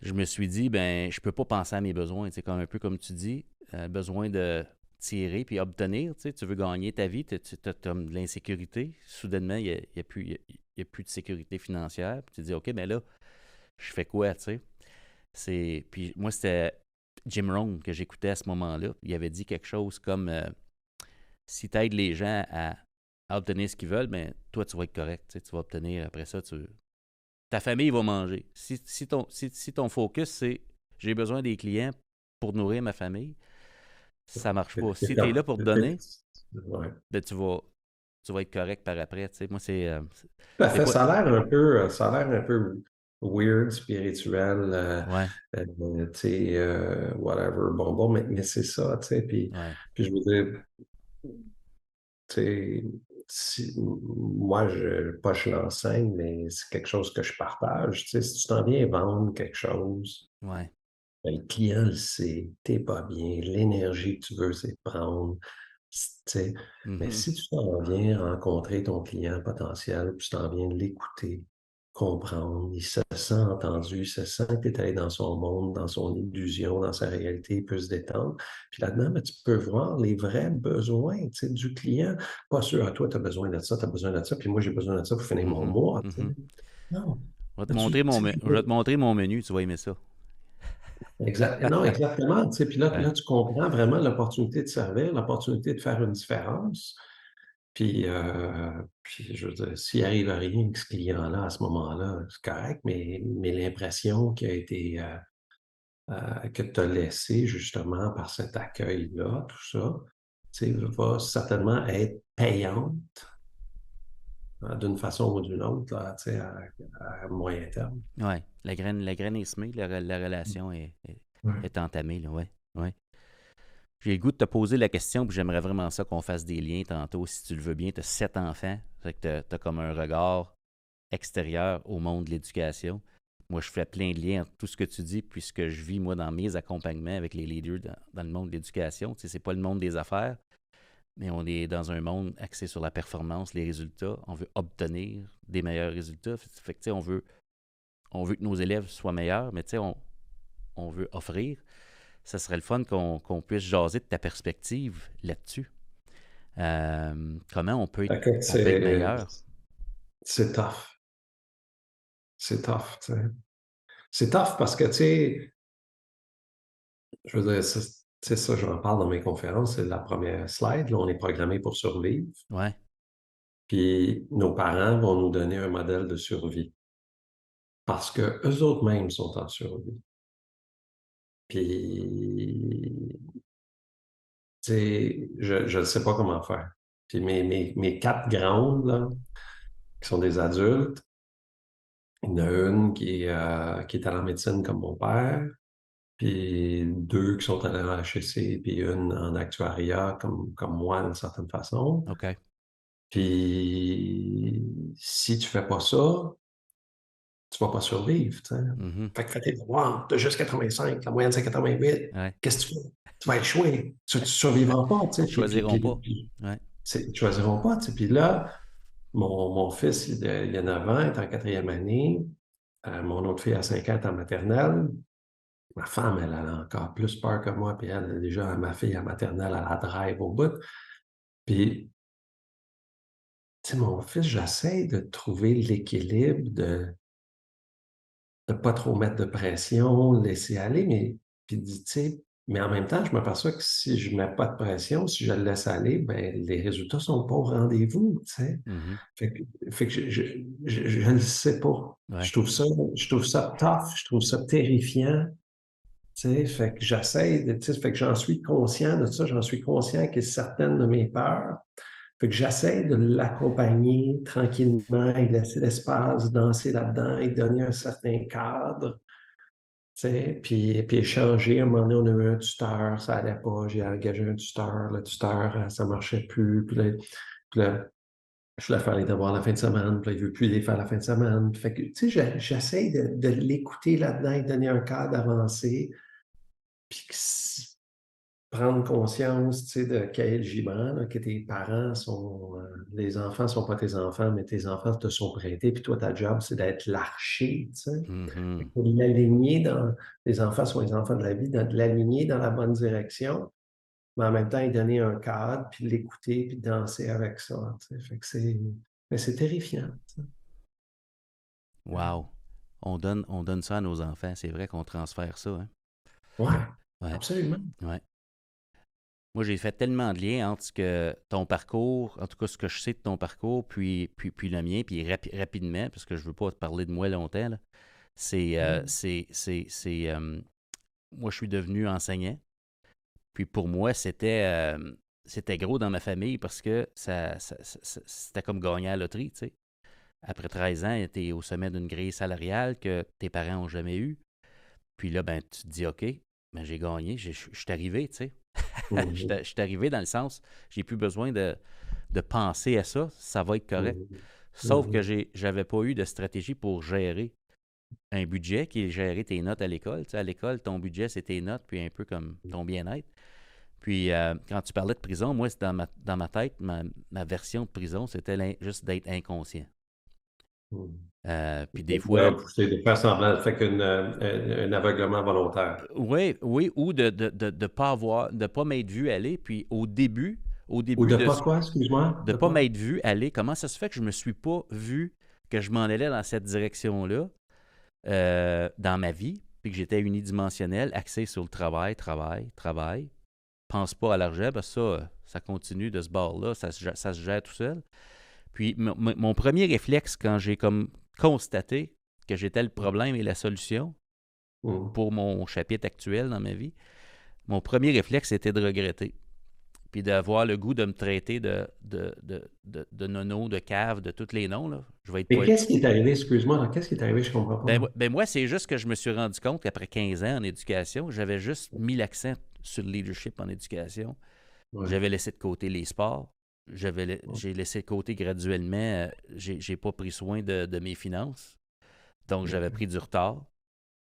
je me suis dit, ben, je peux pas penser à mes besoins. Tu sais, comme, un peu comme tu dis, besoin de tirer puis obtenir. Tu sais, tu veux gagner ta vie, tu as de l'insécurité. Soudainement, il y a plus de sécurité financière. Puis tu te dis, OK, mais là, je fais quoi, tu sais? Puis moi, c'était Jim Rohn que j'écoutais à ce moment-là. Il avait dit quelque chose comme si tu aides les gens à obtenir ce qu'ils veulent, ben, toi, tu vas être correct. Tu sais, tu vas obtenir après ça, ta famille va manger. Si ton focus, c'est j'ai besoin des clients pour nourrir ma famille, ça marche pas. Si tu es là pour te donner, Ouais. ben, tu vas être correct par après. Tu sais. Moi, Tout à c'est fait. pas. Ça a l'air un peu weird, spirituel, Ouais, tu sais, whatever, bonbon, mais c'est ça, tu sais. ouais. Puis je veux dire, tu sais, moi, pas je l'enseigne, mais c'est quelque chose que je partage. Tu sais, si tu t'en viens vendre quelque chose, Ouais. ben, le client le sait, t'es pas bien, l'énergie que tu veux, c'est de prendre. Tu sais. Mais Mhm. si tu t'en viens rencontrer ton client potentiel, puis tu t'en viens l'écouter, comprendre, il se sent entendu, il se sent que tu es allé dans son monde, dans son illusion, dans sa réalité, il peut se détendre. Puis là-dedans, ben, tu peux voir les vrais besoins, tu sais, du client. Pas sûr, à toi, tu as besoin de ça, tu as besoin de ça, puis moi, j'ai besoin de ça pour finir mon Mhm. mois. Tu sais. Mhm. Non. Je vais te Là, montrer tu sais, je vais te montrer mon menu, tu vas aimer ça. Non, exactement. Tu sais, puis Ouais. là, tu comprends vraiment l'opportunité de servir, l'opportunité de faire une différence. Puis je veux dire, s'il arrive à rien avec ce client-là à ce moment-là, c'est correct, mais l'impression qui a été que tu as laissée justement par cet accueil-là, tout ça, tu sais, va certainement être payante d'une façon ou d'une autre, là, tu sais, à moyen terme. Ouais. La graine est semée, la relation Ouais. est entamée, là, ouais. Ouais. J'ai le goût de te poser la question, puis j'aimerais vraiment ça qu'on fasse des liens tantôt, si tu le veux bien. Tu as 7 enfants, fait que tu as comme un regard extérieur au monde de l'éducation. Moi, je fais plein de liens entre tout ce que tu dis, puis ce que je vis, moi, dans mes accompagnements avec les leaders dans le monde de l'éducation. Tu sais, c'est pas le monde des affaires, mais on est dans un monde axé sur la performance, les résultats. On veut obtenir des meilleurs résultats. Fait que, tu sais, on veut que nos élèves soient meilleurs, mais tu sais, on veut offrir. Ça serait le fun qu'on puisse jaser de ta perspective là-dessus. Comment Écoute, on peut être meilleur? c'est tough. C'est tough, tu sais. C'est tough parce que, tu sais, je veux dire, c'est ça, j'en parle dans mes conférences, c'est la première slide, là, on est programmé pour survivre, Ouais. puis nos parents vont nous donner un modèle de survie parce que eux autres mêmes sont en survie. Puis, tu sais, je ne sais pas comment faire. Puis mes quatre grandes, là, qui sont des adultes, il y en a une qui est à la médecine comme mon père, puis deux qui sont à la HEC, puis une en actuariat comme moi d'une certaine façon. OK. Puis si tu fais pas ça, tu vas pas survivre, tu sais. Mhm. Fait que fais tes devoirs, t'as juste 85, la moyenne c'est 88. Ouais. Qu'est-ce que tu fais? Tu vas échouer. Tu survivras pas, tu Ils sais. choisiront pas. Ouais. Ils choisiront pas, tu sais. Puis là, mon fils, il a 9 ans, il est en quatrième année. Mon autre fille a 5 ans, elle est en maternelle. Ma femme, elle a encore plus peur que moi, puis elle, déjà, ma fille en maternelle, elle la drive au bout. Puis, tu sais, mon fils, j'essaie de trouver l'équilibre de ne pas trop mettre de pression, laisser aller, mais puis, tu sais, mais en même temps, je m'aperçois que si je ne mets pas de pression, si je le laisse aller, ben les résultats ne sont pas au rendez-vous, tu sais. Mhm. Fait que je ne le sais pas. Ouais. Je trouve ça tough, je trouve ça terrifiant. Tu sais, fait que j'essaie de, tu sais, fait que j'en suis conscient de ça, j'en suis conscient que certaines de mes peurs, fait que j'essaie de l'accompagner tranquillement et laisser l'espace, danser là-dedans et donner un certain cadre, tu sais, puis échanger. À un moment donné, on a eu un tuteur, ça allait pas, j'ai engagé un tuteur, le tuteur, ça marchait plus, puis là, je voulais faire les devoirs la fin de semaine, puis là, il veut plus les faire la fin de semaine. Fait que, tu sais, j'essaie de l'écouter là-dedans et donner un cadre avancé. Puis prendre conscience, tu sais, de Kaïl Gibran, là, que tes parents sont, les enfants sont pas tes enfants, mais tes enfants te sont prêtés, puis toi, ta job, c'est d'être l'archer, tu sais. Fait Mhm. que de l'aligner dans, les enfants sont les enfants de la vie, de l'aligner dans la bonne direction, mais en même temps, lui donner un cadre, puis l'écouter, puis danser avec ça, tu sais. Fait que mais c'est terrifiant, tu sais. Wow. On donne ça à nos enfants. C'est vrai qu'on transfère ça, hein? Ouais, Ouais. absolument. Ouais. Moi, j'ai fait tellement de liens entre ton parcours, en tout cas ce que je sais de ton parcours, puis le mien, puis rapidement, parce que je ne veux pas te parler de moi longtemps, là. Mm. Moi, je suis devenu enseignant. Puis pour moi, c'était gros dans ma famille parce que c'était comme gagner à la loterie, tu sais. Après 13 ans, tu es au sommet d'une grille salariale que tes parents n'ont jamais eue. Puis là, ben, tu te dis, OK, ben, j'ai gagné, je suis arrivé, tu sais. Je Mhm. suis arrivé dans le sens, j'ai plus besoin de penser à ça, ça va être correct. Mhm. Sauf que Mhm. j'avais pas eu de stratégie pour gérer un budget qui est gérer tes notes à l'école. Tu sais, à l'école, ton budget, c'est tes notes, puis un peu comme ton bien-être. Puis quand tu parlais de prison, moi, c'est dans ma tête, ma version de prison, c'était juste d'être inconscient. Mhm. Puis des fois, C'est de faire semblant, fait un aveuglement volontaire. oui, oui, ou de pas avoir, de pas m'être vu aller. Puis au Ou début de de pas quoi, excuse-moi? de De pas quoi? m'être vu aller, comment ça se fait que je me suis pas vu que je m'en allais dans cette direction-là dans ma vie, puis que j'étais unidimensionnel, axé sur le travail, travail, travail. Pense pas à l'argent, parce que ça continue de ce bord-là, ça se gère tout seul. Puis mon premier réflexe, quand j'ai comme constaté que j'étais le problème et la solution Mm. pour mon chapitre actuel dans ma vie, mon premier réflexe était de regretter. Puis d'avoir le goût de me traiter de nono, de cave, de tous les noms. Là. Je vais être Mais poli. qu'est-ce qui est arrivé, excuse-moi, là, qu'est-ce qui est arrivé, je comprends pas. Moi, c'est juste que je me suis rendu compte qu'après 15 ans en éducation, j'avais juste mis l'accent sur le leadership en éducation. Ouais. J'avais laissé de côté les sports. Ouais. J'ai laissé de côté graduellement. J'ai pas pris soin de mes finances. Donc, j'avais OK. pris du retard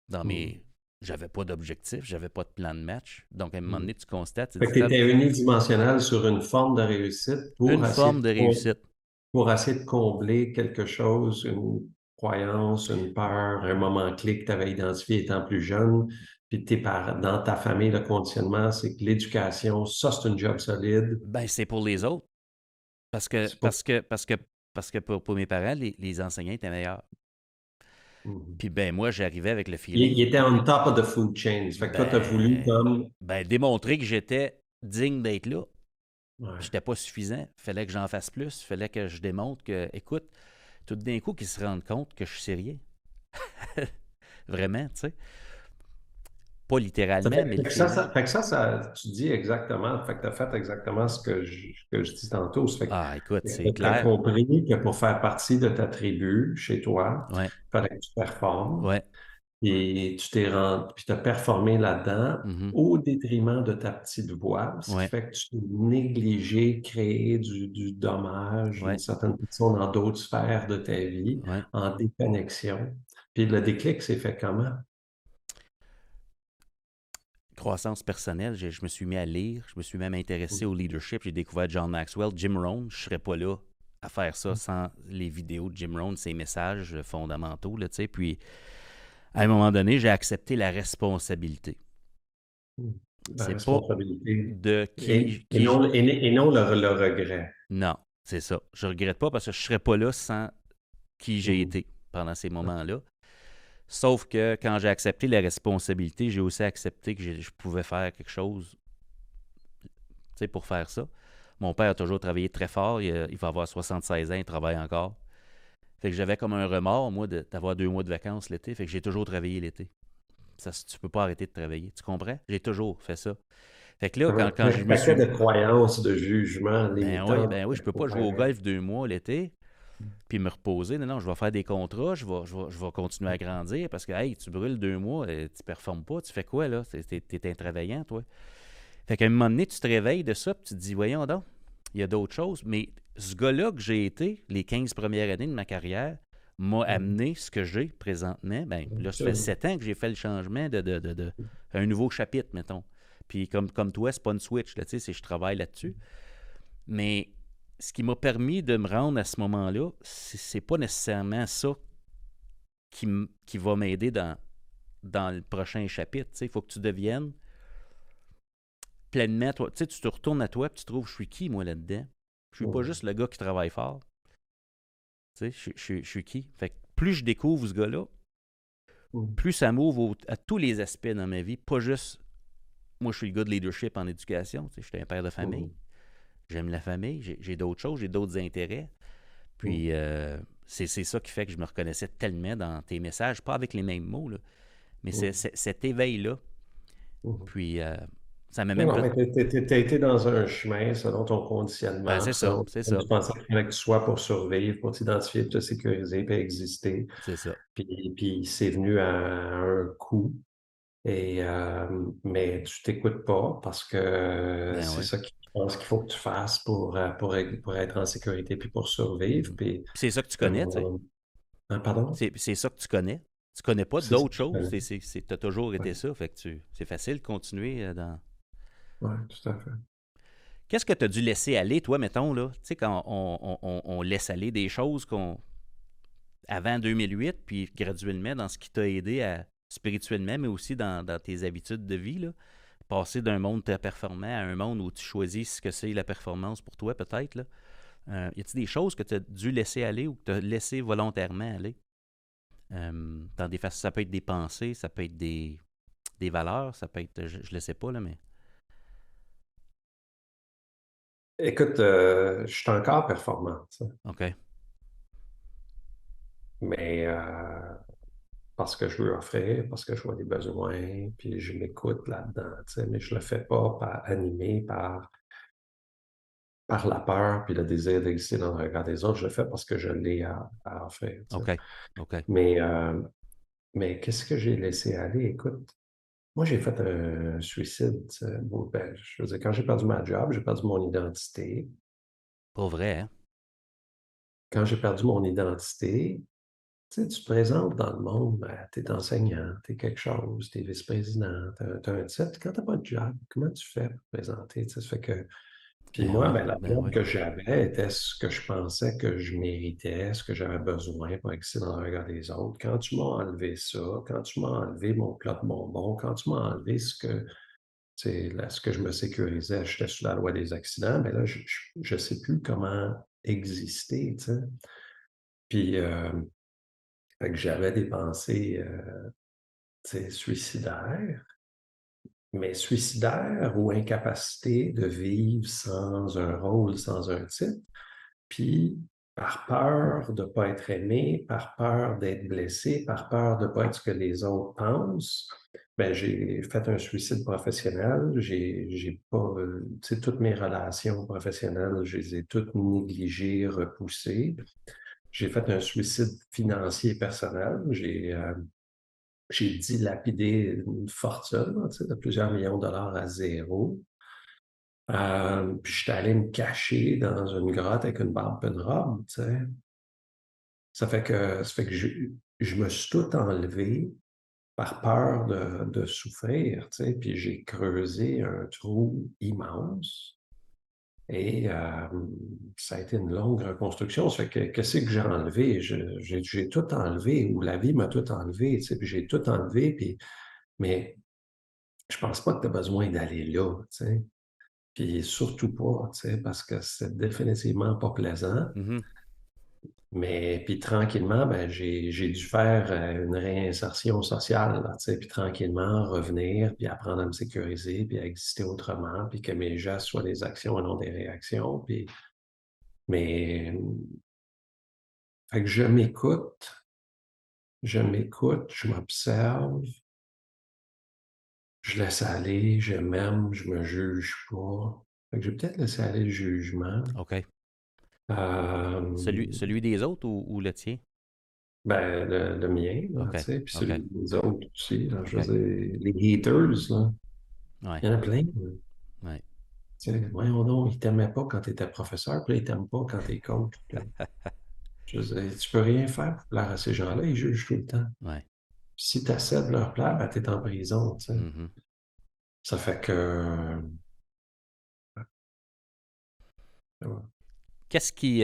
dans Mm. mes. J'avais pas d'objectif, j'avais pas de plan de match. Donc, à un moment Mm. donné, tu constates, tu Fait dis, que tu étais unidimensionnel sur une forme de réussite une forme de réussite. pour essayer de combler quelque chose, une croyance, une peur, un moment clé que tu avais identifié étant plus jeune. Puis tes parents, dans ta famille, le conditionnement, c'est que l'éducation, ça, c'est une job solide. Ben, c'est pour les autres. Parce que, C'est pas. parce que, parce que parce que pour mes parents, les enseignants étaient meilleurs. Mhm. Puis ben moi, j'arrivais avec le Il feeling, était on top of the food chain. Fait que toi, tu as voulu ben, comme. démontrer que j'étais digne d'être là. Ouais. J'étais pas suffisant. Il fallait que j'en fasse plus. Il fallait que je démontre que, écoute, tout d'un coup, qu'ils se rendent compte que je sais rien. Vraiment, tu sais. Pas Ça littéralement, fait, mais le fait que ça, feeling. tu dis exactement, fait que tu as fait exactement ce que je dis tantôt. Ça fait Ah, écoute, que c'est tu as clair. compris que pour faire partie de ta tribu chez toi, il Ouais, fallait que tu performes. ouais. Et tu t'es rendu, puis tu as performé là-dedans Mhm, au détriment de ta petite voix, ce qui ouais, fait que tu t'es négligé, créé du dommage d'une ouais, certaine façon dans d'autres sphères de ta vie, ouais. en déconnexion. Puis le déclic s'est fait comment? Croissance personnelle, je me suis mis à lire, je me suis même intéressé au leadership. J'ai découvert John Maxwell, Jim Rohn. Je ne serais pas là à faire ça sans les vidéos de Jim Rohn, ses messages fondamentaux, là, tu sais. Puis, à un moment donné, j'ai accepté la responsabilité. La C'est pas responsabilité de et, et qui je... non, et non le regret. Non, c'est ça. Je regrette pas parce que je serais pas là sans qui j'ai Mhm. été pendant ces moments-là. Sauf que quand j'ai accepté la responsabilité, j'ai aussi accepté que je pouvais faire quelque chose, tu sais, pour faire ça. Mon père a toujours travaillé très fort. Il va avoir 76 ans, il travaille encore. Fait que j'avais comme un remords, moi, d'avoir 2 mois de vacances l'été. Fait que j'ai toujours travaillé l'été. Ça, tu peux pas arrêter de travailler. Tu comprends? J'ai toujours fait ça. Fait que là, T'avais quand un je me paquet de suis... croyances, de jugements limitants Ben oui, je peux pas pour jouer au faire. golf 2 mois l'été puis me reposer. Non, non, je vais faire des contrats, je vais continuer à grandir parce que, hey, tu brûles 2 mois, tu performes pas, tu fais quoi, là? T'es intravaillant, toi. Fait qu'à un moment donné, tu te réveilles de ça, puis tu te dis, voyons donc, il y a d'autres choses. Mais ce gars-là que j'ai été, les 15 premières années de ma carrière, m'a Mhm. amené ce que j'ai présentement. Ben, là, ça fait Absolument. 7 ans que j'ai fait le changement de un nouveau chapitre, mettons. Puis comme toi, c'est pas une switch, là, tu sais, c'est je travaille là-dessus. Mais ce qui m'a permis de me rendre à ce moment-là, c'est pas nécessairement ça qui va m'aider dans le prochain chapitre. Il faut que tu deviennes pleinement toi. Tu sais, tu te retournes à toi et tu trouves, je suis qui, moi, là-dedans? Je suis pas Mhm. juste le gars qui travaille fort. Tu sais, je suis qui? Fait que plus je découvre ce gars-là, Mhm. plus ça m'ouvre à tous les aspects dans ma vie. Pas juste, moi, je suis le gars de leadership en éducation. Tu sais, je suis un père de famille. Mhm. J'aime la famille. J'ai d'autres choses, j'ai d'autres intérêts. Mhm. Puis, c'est ça qui fait que je me reconnaissais tellement dans tes messages, pas avec les mêmes mots, là, mais Mhm. cet éveil-là. Mhm. Puis, ça Non, m'amène. non, mais t'as été dans un chemin selon ton conditionnement, puis selon C'est ce que ça, tu pensais qu'il fallait que tu sois pour survivre, pour t'identifier, pour te sécuriser, puis exister. c'est ça. Puis c'est venu à un coût. Mais tu t'écoutes pas parce que Ben c'est ouais. ça que je pense qu'il faut que tu fasses pour être en sécurité puis pour survivre. Mhm. Puis, C'est ça que tu connais, tu sais. euh, pardon? C'est ça que tu connais. Tu connais pas C'est ça que d'autres tu choses. connais. T'as toujours Ouais, été ça. Fait que c'est facile de continuer dans. ouais, tout à fait. Qu'est-ce que tu as dû laisser aller, toi, mettons, là? Tu sais, quand on laisse aller des choses qu'on avant 2008, puis graduellement dans ce qui t'a aidé spirituellement, mais aussi dans tes habitudes de vie, là, passer d'un monde très performant à un monde où tu choisis ce que c'est la performance pour toi, peut-être. Là. Y a-t-il des choses que tu as dû laisser aller ou que tu as laissé volontairement aller? Ça peut être des pensées, ça peut être des valeurs, ça peut être, je le sais pas, là, mais... Écoute, je suis encore performant, tu sais, OK, mais parce que je veux offrir, parce que je vois des besoins, puis je m'écoute là-dedans, tu sais, mais je le fais pas animé par la peur puis le désir d'exister dans le regard des autres. Je le fais parce que je l'ai à offrir, tu sais. OK, OK. Mais, euh, mais qu'est-ce que j'ai laissé aller? Écoute, moi, j'ai fait un suicide. Tu sais. Bon, ben, je veux dire, quand j'ai perdu ma job, j'ai perdu mon identité. Pas vrai, hein? Quand j'ai perdu mon identité, tu sais, tu te présentes dans le monde, ben, tu es enseignant, tu es quelque chose, tu es vice-président, tu as un titre. Quand tu n'as pas de job, comment tu fais pour te présenter? Tu sais, ça fait que puis Ben moi, oui, ben, la ben job oui. que j'avais était ce que je pensais que je méritais, ce que j'avais besoin pour exister dans le regard des autres. Quand tu m'as enlevé ça, quand tu m'as enlevé mon plat de bonbons, quand tu m'as enlevé ce que je me sécurisais, j'étais sous la loi des accidents, ben là, je ne sais plus comment exister, tu sais. Puis, fait que j'avais des pensées, tu sais, suicidaires, mais suicidaires ou incapacité de vivre sans un rôle, sans un titre. Puis, par peur de ne pas être aimé, par peur d'être blessé, par peur de ne pas être ce que les autres pensent, ben, j'ai fait un suicide professionnel. J'ai pas, tu sais, toutes mes relations professionnelles, je les ai toutes négligées, repoussées. J'ai fait un suicide financier personnel. J'ai dilapidé une fortune, là, tu sais, de plusieurs millions de dollars à zéro. Puis j'étais allé me cacher dans une grotte avec une barbe et une robe, tu sais. Ça fait que je me suis tout enlevé par peur de souffrir, tu sais. Puis j'ai creusé un trou immense et ça a été une longue reconstruction. Ça fait que qu'est-ce que j'ai enlevé? J'ai tout enlevé, ou la vie m'a tout enlevé, tu sais. Puis j'ai tout enlevé, mais je pense pas que tu as besoin d'aller là, tu sais. Puis surtout pas, tu sais, parce que c'est définitivement pas plaisant. Mhm. Mais puis tranquillement, ben, j'ai dû faire une réinsertion sociale, là, tu sais, puis tranquillement revenir, puis apprendre à me sécuriser, puis à exister autrement, puis que mes gestes soient des actions et non des réactions. Mais fait que je m'écoute, je m'observe, je laisse aller, je m'aime, je me juge pas. Fait que j'ai peut-être laissé aller le jugement. OK. Euh, Celui des autres ou le tien? Ben, le mien, là, tu OK. sais, puis OK. celui des autres aussi, là, je veux OK. dire, les haters, là, Ouais. il y en a plein, là. Ouais. Tu sais, voyons donc, ils t'aimaient pas quand tu étais professeur, puis là, ils t'aiment pas quand tu es coach. Je veux dire, tu peux rien faire pour plaire à ces gens-là, ils jugent tout le temps. Ouais. Puis si tu essaies de leur plaire, ben, tu es en prison, tu sais. Mhm. Ça fait que... Qu'est-ce qui.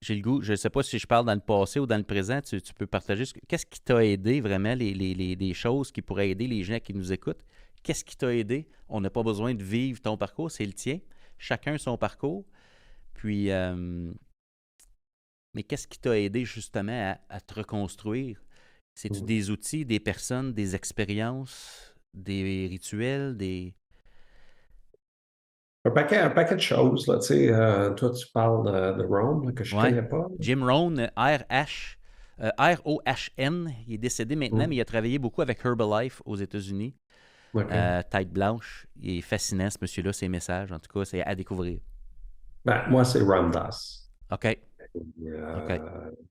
J'ai le goût, je ne sais pas si je parle dans le passé ou dans le présent, tu peux partager. Qu'est-ce qui t'a aidé vraiment, les choses qui pourraient aider les gens qui nous écoutent? Qu'est-ce qui t'a aidé? On n'a pas besoin de vivre ton parcours, c'est le tien. Chacun son parcours. Puis, mais qu'est-ce qui t'a aidé justement à te reconstruire? C'est-tu des outils, des personnes, des expériences, des rituels, des... Un paquet de choses, là, tu sais, toi, tu parles de Rome, là, que je Ouais. connais pas. Jim Rohn, R-O-H-N, il est décédé maintenant, mais il a travaillé beaucoup avec Herbalife aux États-Unis. OK. Tête blanche, il est fascinant ce monsieur-là, ses messages, en tout cas, c'est à découvrir. Ben, moi, c'est Ram Dass. OK, OK,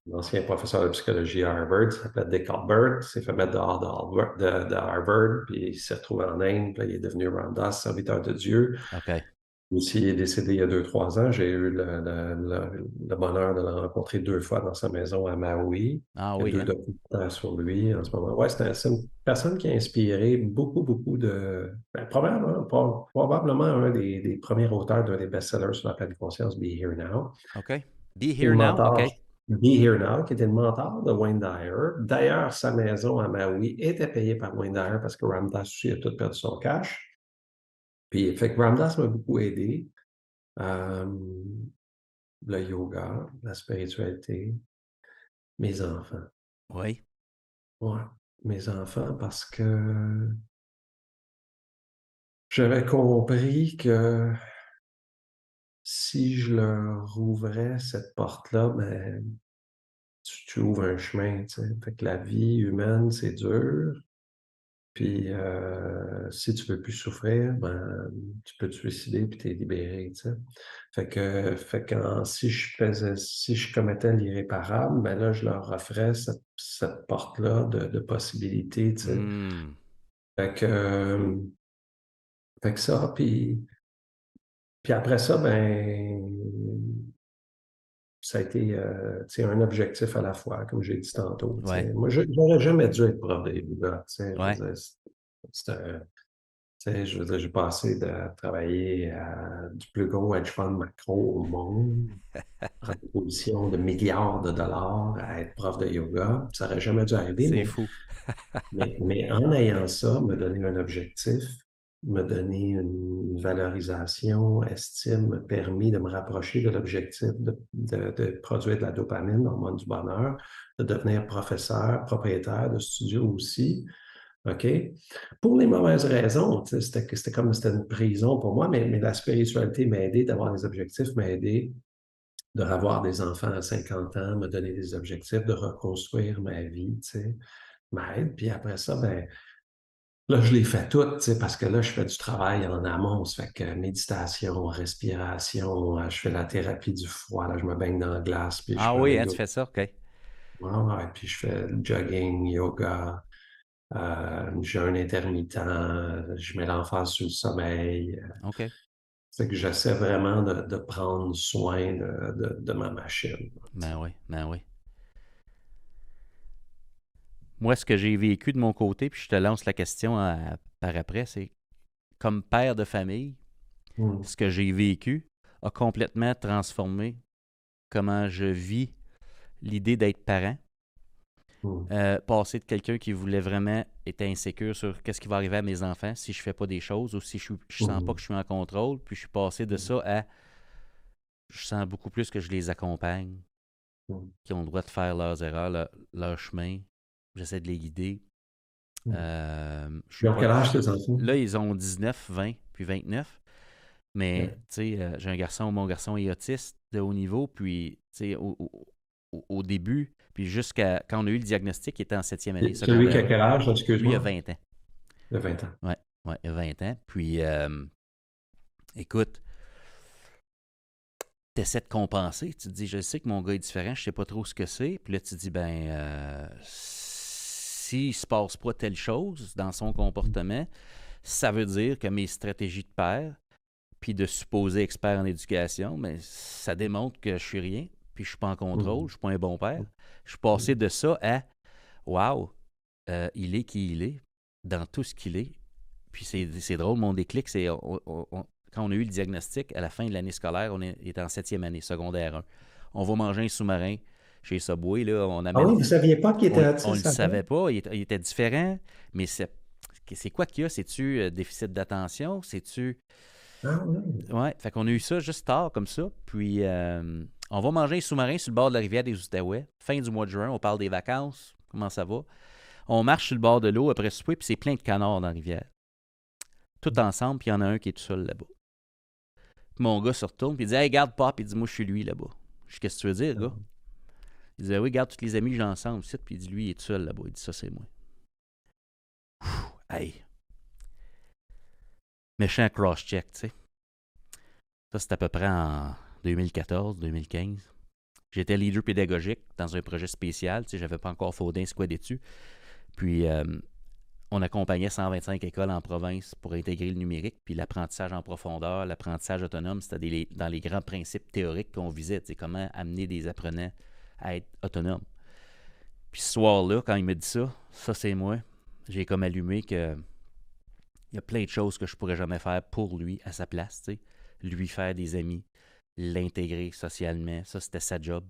L'ancien professeur de psychologie à Harvard, il s'appelait Dick Albert, il s'est fait mettre dehors de Harvard, puis il s'est retrouvé en Inde, puis là, il est devenu Ram Dass, serviteur de Dieu. OK. Aussi, il est décédé il y a 2, 3 ans. J'ai eu le bonheur de le rencontrer 2 fois dans sa maison à Maui. Ah Il y a oui, deux hein? documentaires sur lui en ce moment. Ouais, c'est une personne qui a inspiré beaucoup, beaucoup de... Ben, probablement un des premiers auteurs d'un des best-sellers sur la pleine conscience, Be Here Now. OK. Be Et le here now? mentor, OK. Be Here Now, qui était le mentor de Wayne Dyer. D'ailleurs, sa maison à Maui était payée par Wayne Dyer parce que Ram Dass aussi a tout perdu son cash. Puis, fait que Ram Dass m'a beaucoup aidé. Euh, le yoga, la spiritualité, mes enfants. Oui. Ouais, mes enfants, parce que j'avais compris que si je leur ouvrais cette porte-là, ben, tu ouvres un chemin, tu sais. Fait que la vie humaine, c'est dur. Puis si tu veux plus souffrir, ben, tu peux te suicider puis t'es libéré, tu sais. Si je commettais l'irréparable, ben là, je leur offrais cette porte-là de possibilités, tu sais. Hmm. Fait que, euh, fait que ça, puis après ça, ben, ça a été, tu sais, un objectif à la fois, comme j'ai dit tantôt, tu Ouais. sais. Moi, j'aurais jamais dû être prof de yoga, tu sais. Je veux Ouais. dire, c'est un... Tu sais, je veux dire, j'ai passé de travailler à du plus gros hedge fund macro au monde, prendre une position de milliards de dollars à être prof de yoga. Ça n'aurait jamais dû arriver, C'est mais, fou. mais, mais en ayant ça, me donner un objectif, me donner une valorisation, estime, m'a permis de me rapprocher de l'objectif de produire de la dopamine, l'hormone du bonheur, de devenir professeur, propriétaire de studio aussi. OK? Pour les mauvaises raisons, c'était comme c'était une prison pour moi, mais la spiritualité m'a aidé d'avoir des objectifs, m'a aidé de revoir des enfants à 50 ans, me donner des objectifs, de reconstruire ma vie, tu sais, m'aide. Puis après ça, ben, là, je les fais toutes, tu sais, parce que là, je fais du travail en amont. Ça fait que méditation, respiration, je fais la thérapie du froid, là, je me baigne dans la glace, puis je Ah fais oui, le hein, tu yoga. fais ça, OK. Ouais, ouais, puis je fais le jogging, yoga, jeûne intermittent, je mets l'emphase sur le sommeil. OK. C'est que j'essaie vraiment de prendre soin de ma machine. Ben oui, ben oui. Moi, ce que j'ai vécu de mon côté, puis je te lance la question par après, c'est comme père de famille, Mm, ce que j'ai vécu a complètement transformé comment je vis l'idée d'être parent. mm, Passer de quelqu'un qui voulait vraiment être insécure sur qu'est-ce qui va arriver à mes enfants si je fais pas des choses ou si je sens pas mm, que je suis en contrôle, puis je suis passé de mm, ça à je sens beaucoup plus que je les accompagne, mm, qui ont le droit de faire leurs erreurs, leur chemin. J'essaie de les guider. mm. Je suis Ils ont pas. quel âge, tes enfants? Là, ils ont 19, 20, puis 29. Mais, OK. tu sais, j'ai un garçon, mon garçon est autiste de haut niveau, puis, tu sais, au début, puis jusqu'à quand on a eu le diagnostic, il était en septième année, Celui qui a secondaire 1. quel âge, Lui, il a excuse-moi? 20 ans. De 20 ans. Ouais, ouais, il a 20 ans. Puis, écoute, tu essaies de compenser. Tu te dis, je sais que mon gars est différent, je sais pas trop ce que c'est. Puis là, tu te dis, ben, s'il se passe pas telle chose dans son comportement, ça veut dire que mes stratégies de père, puis de supposer expert en éducation, mais ça démontre que je suis rien, puis je suis pas en contrôle, Mm, je suis pas un bon père. Je suis passé mm, de ça à wow, il est qui il est, dans tout ce qu'il est. Puis c'est drôle, mon déclic, c'est quand on a eu le diagnostic, à la fin de l'année scolaire, on était en septième année, secondaire 1. On va manger un sous-marin chez Subway, là, on Ah oui, amène. vous ne saviez pas qu'il était On le autiste avant? savait pas, il était différent, mais c'est quoi qu'il y a? C'est-tu déficit d'attention? C'est-tu. Ah oui. Ouais, fait qu'on a eu ça juste tard comme ça. Puis on va manger un sous-marin sur le bord de la rivière des Outaouais. Fin du mois de juin, on parle des vacances. Comment ça va? On marche sur le bord de l'eau après souper, puis c'est plein de canards dans la rivière. Tout ensemble, puis il y en a un qui est tout seul là-bas. Puis mon gars se retourne, puis il dit hey, garde pop, il dit moi je suis lui là-bas. Je dis qu'est-ce que tu veux dire, gars? Il dit oui, garde tous les amis que j'ai ensemble, puis il dit lui il est tout seul là-bas. Il dit ça c'est moi. Hey, méchant cross-check, tu sais. Ça, c'est à peu près en 2014-2015. J'étais leader pédagogique dans un projet spécial. Tu sais, j'avais pas encore Faudin squadé dessus. Puis, on accompagnait 125 écoles en province pour intégrer le numérique. Puis, l'apprentissage en profondeur, l'apprentissage autonome, c'était dans les grands principes théoriques qu'on visait. Tu sais, comment amener des apprenants à être autonomes. Puis, ce soir-là, quand il me dit ça, ça, c'est moi. J'ai comme allumé que il y a plein de choses que je pourrais jamais faire pour lui à sa place. Tu sais. Lui faire des amis, l'intégrer socialement. Ça, c'était sa job.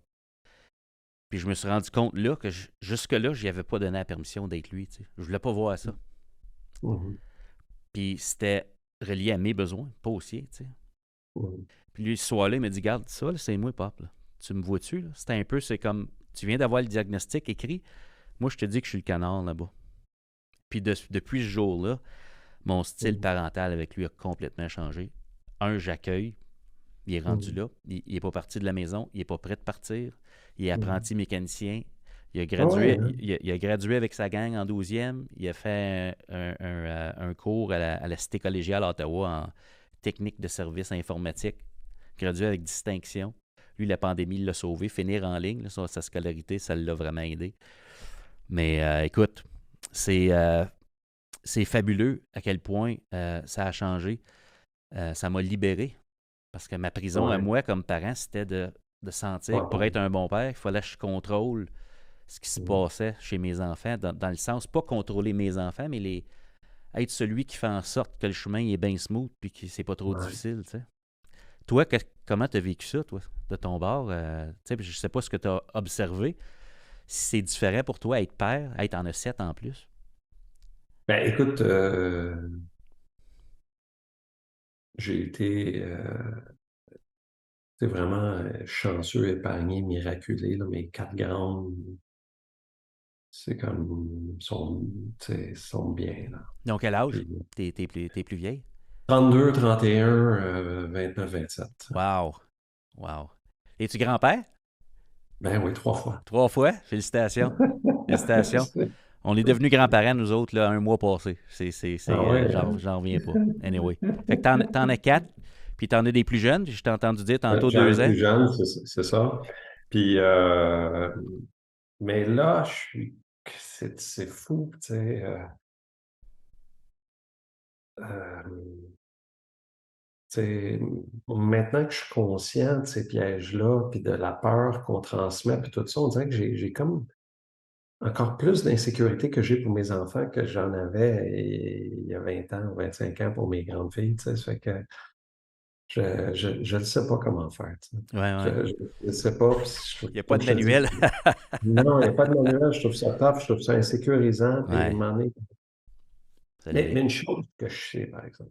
Puis je me suis rendu compte là que jusque-là, je n'y avais pas donné la permission d'être lui. Tu sais. Je voulais pas voir ça. Mhm, Puis c'était relié à mes besoins, pas aux siens. Tu sais. mhm, Puis lui, ce soir-là, il m'a dit garde ça, là, c'est moi, papa. Là. Tu me vois-tu? Là? C'était un peu, c'est comme tu viens d'avoir le diagnostic écrit. Moi, je te dis que je suis le canard là-bas. Puis depuis ce jour-là, mon style mhm, parental avec lui a complètement changé. J'accueille. Il est rendu mhm, là. Il n'est pas parti de la maison. Il n'est pas prêt de partir. Il est mhm. apprenti mécanicien. Il a Ah ouais, gradué, hein? il a gradué avec sa gang en 12e. Il a fait un cours à la Cité collégiale à Ottawa en technique de service informatique. Gradué avec distinction. Lui, la pandémie l'a sauvé. Finir en ligne, là, sa scolarité, ça l'a vraiment aidé. Mais écoute, c'est fabuleux à quel point ça a changé. Ça m'a libéré. Parce que ma prison à Ouais, moi, comme parent, c'était de sentir pas que pour être bon. un bon père, il fallait que je contrôle ce qui se Mhm, passait chez mes enfants, dans le sens, pas contrôler mes enfants, mais être celui qui fait en sorte que le chemin est bien smooth puis que c'est pas trop ouais. difficile. Tu sais. Toi, comment tu as vécu ça, toi, de ton bord? Tu sais, je sais pas ce que tu as observé. Si c'est différent pour toi être père, être en a 7 en plus. Ben écoute, j'ai été vraiment chanceux, épargné, miraculé. Là, mes quatre grandes, c'est comme, sont bien. Là. Donc, quel âge? Puis T'es plus vieille? 32, 31, 29, 27. Wow. Wow. Es-tu grand-père? Ben oui, 3 fois. 3 fois? Félicitations. Félicitations. On est devenus grands-parents, nous autres, là, un mois passé. Ah ouais, hein? J'en reviens pas. Anyway. Fait que t'en as 4, puis t'en as des plus jeunes. Je t'ai entendu dire tantôt J'en ai 2 ans. plus jeunes, c'est ça. Puis, mais là, c'est fou, tu sais. Euh, tu sais, maintenant que je suis conscient de ces pièges-là, puis de la peur qu'on transmet, puis tout ça, on dirait que j'ai comme encore plus d'insécurité que j'ai pour mes enfants que j'en avais il y a 20 ans ou 25 ans pour mes grandes filles, tu sais. Ça fait que je ne sais pas comment faire, tu sais. Ouais, ouais. Je ne sais pas, puis Il n'y a pas comme de je te dis, manuel. non, il n'y a pas de manuel, je trouve ça tough, je trouve ça insécurisant, puis à un Ouais, moment donné- ça mais l'est. une chose que je sais, par exemple,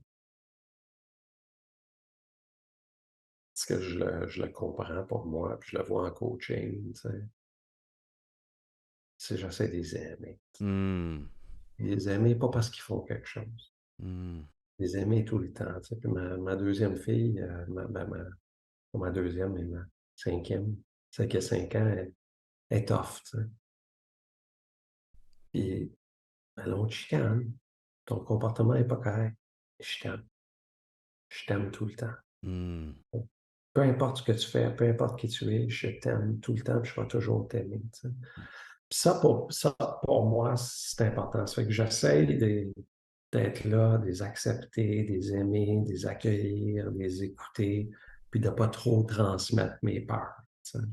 parce que je le comprends pour moi, puis je le vois en coaching, tu sais, c'est j'essaie de les aimer. Hmm. Les aimer, pas parce qu'ils font quelque chose. Hmm. Les aimer tout le temps, tu sais. Puis ma deuxième fille, pas ma deuxième, mais ma cinquième, celle qui a 5 ans, elle est tough, tu sais. Puis, elle on te chicane. Ton comportement n'est pas correct. Je t'aime. Je t'aime tout le temps. Hmm. Peu importe ce que tu fais, peu importe qui tu es, je t'aime tout le temps, puis je vais toujours t'aimer, tu sais. Puis ça, pour moi, c'est important. Ça fait que j'essaie d'être là, de les accepter, de les aimer, de les accueillir, de les écouter, puis de ne pas trop transmettre mes peurs, tu sais.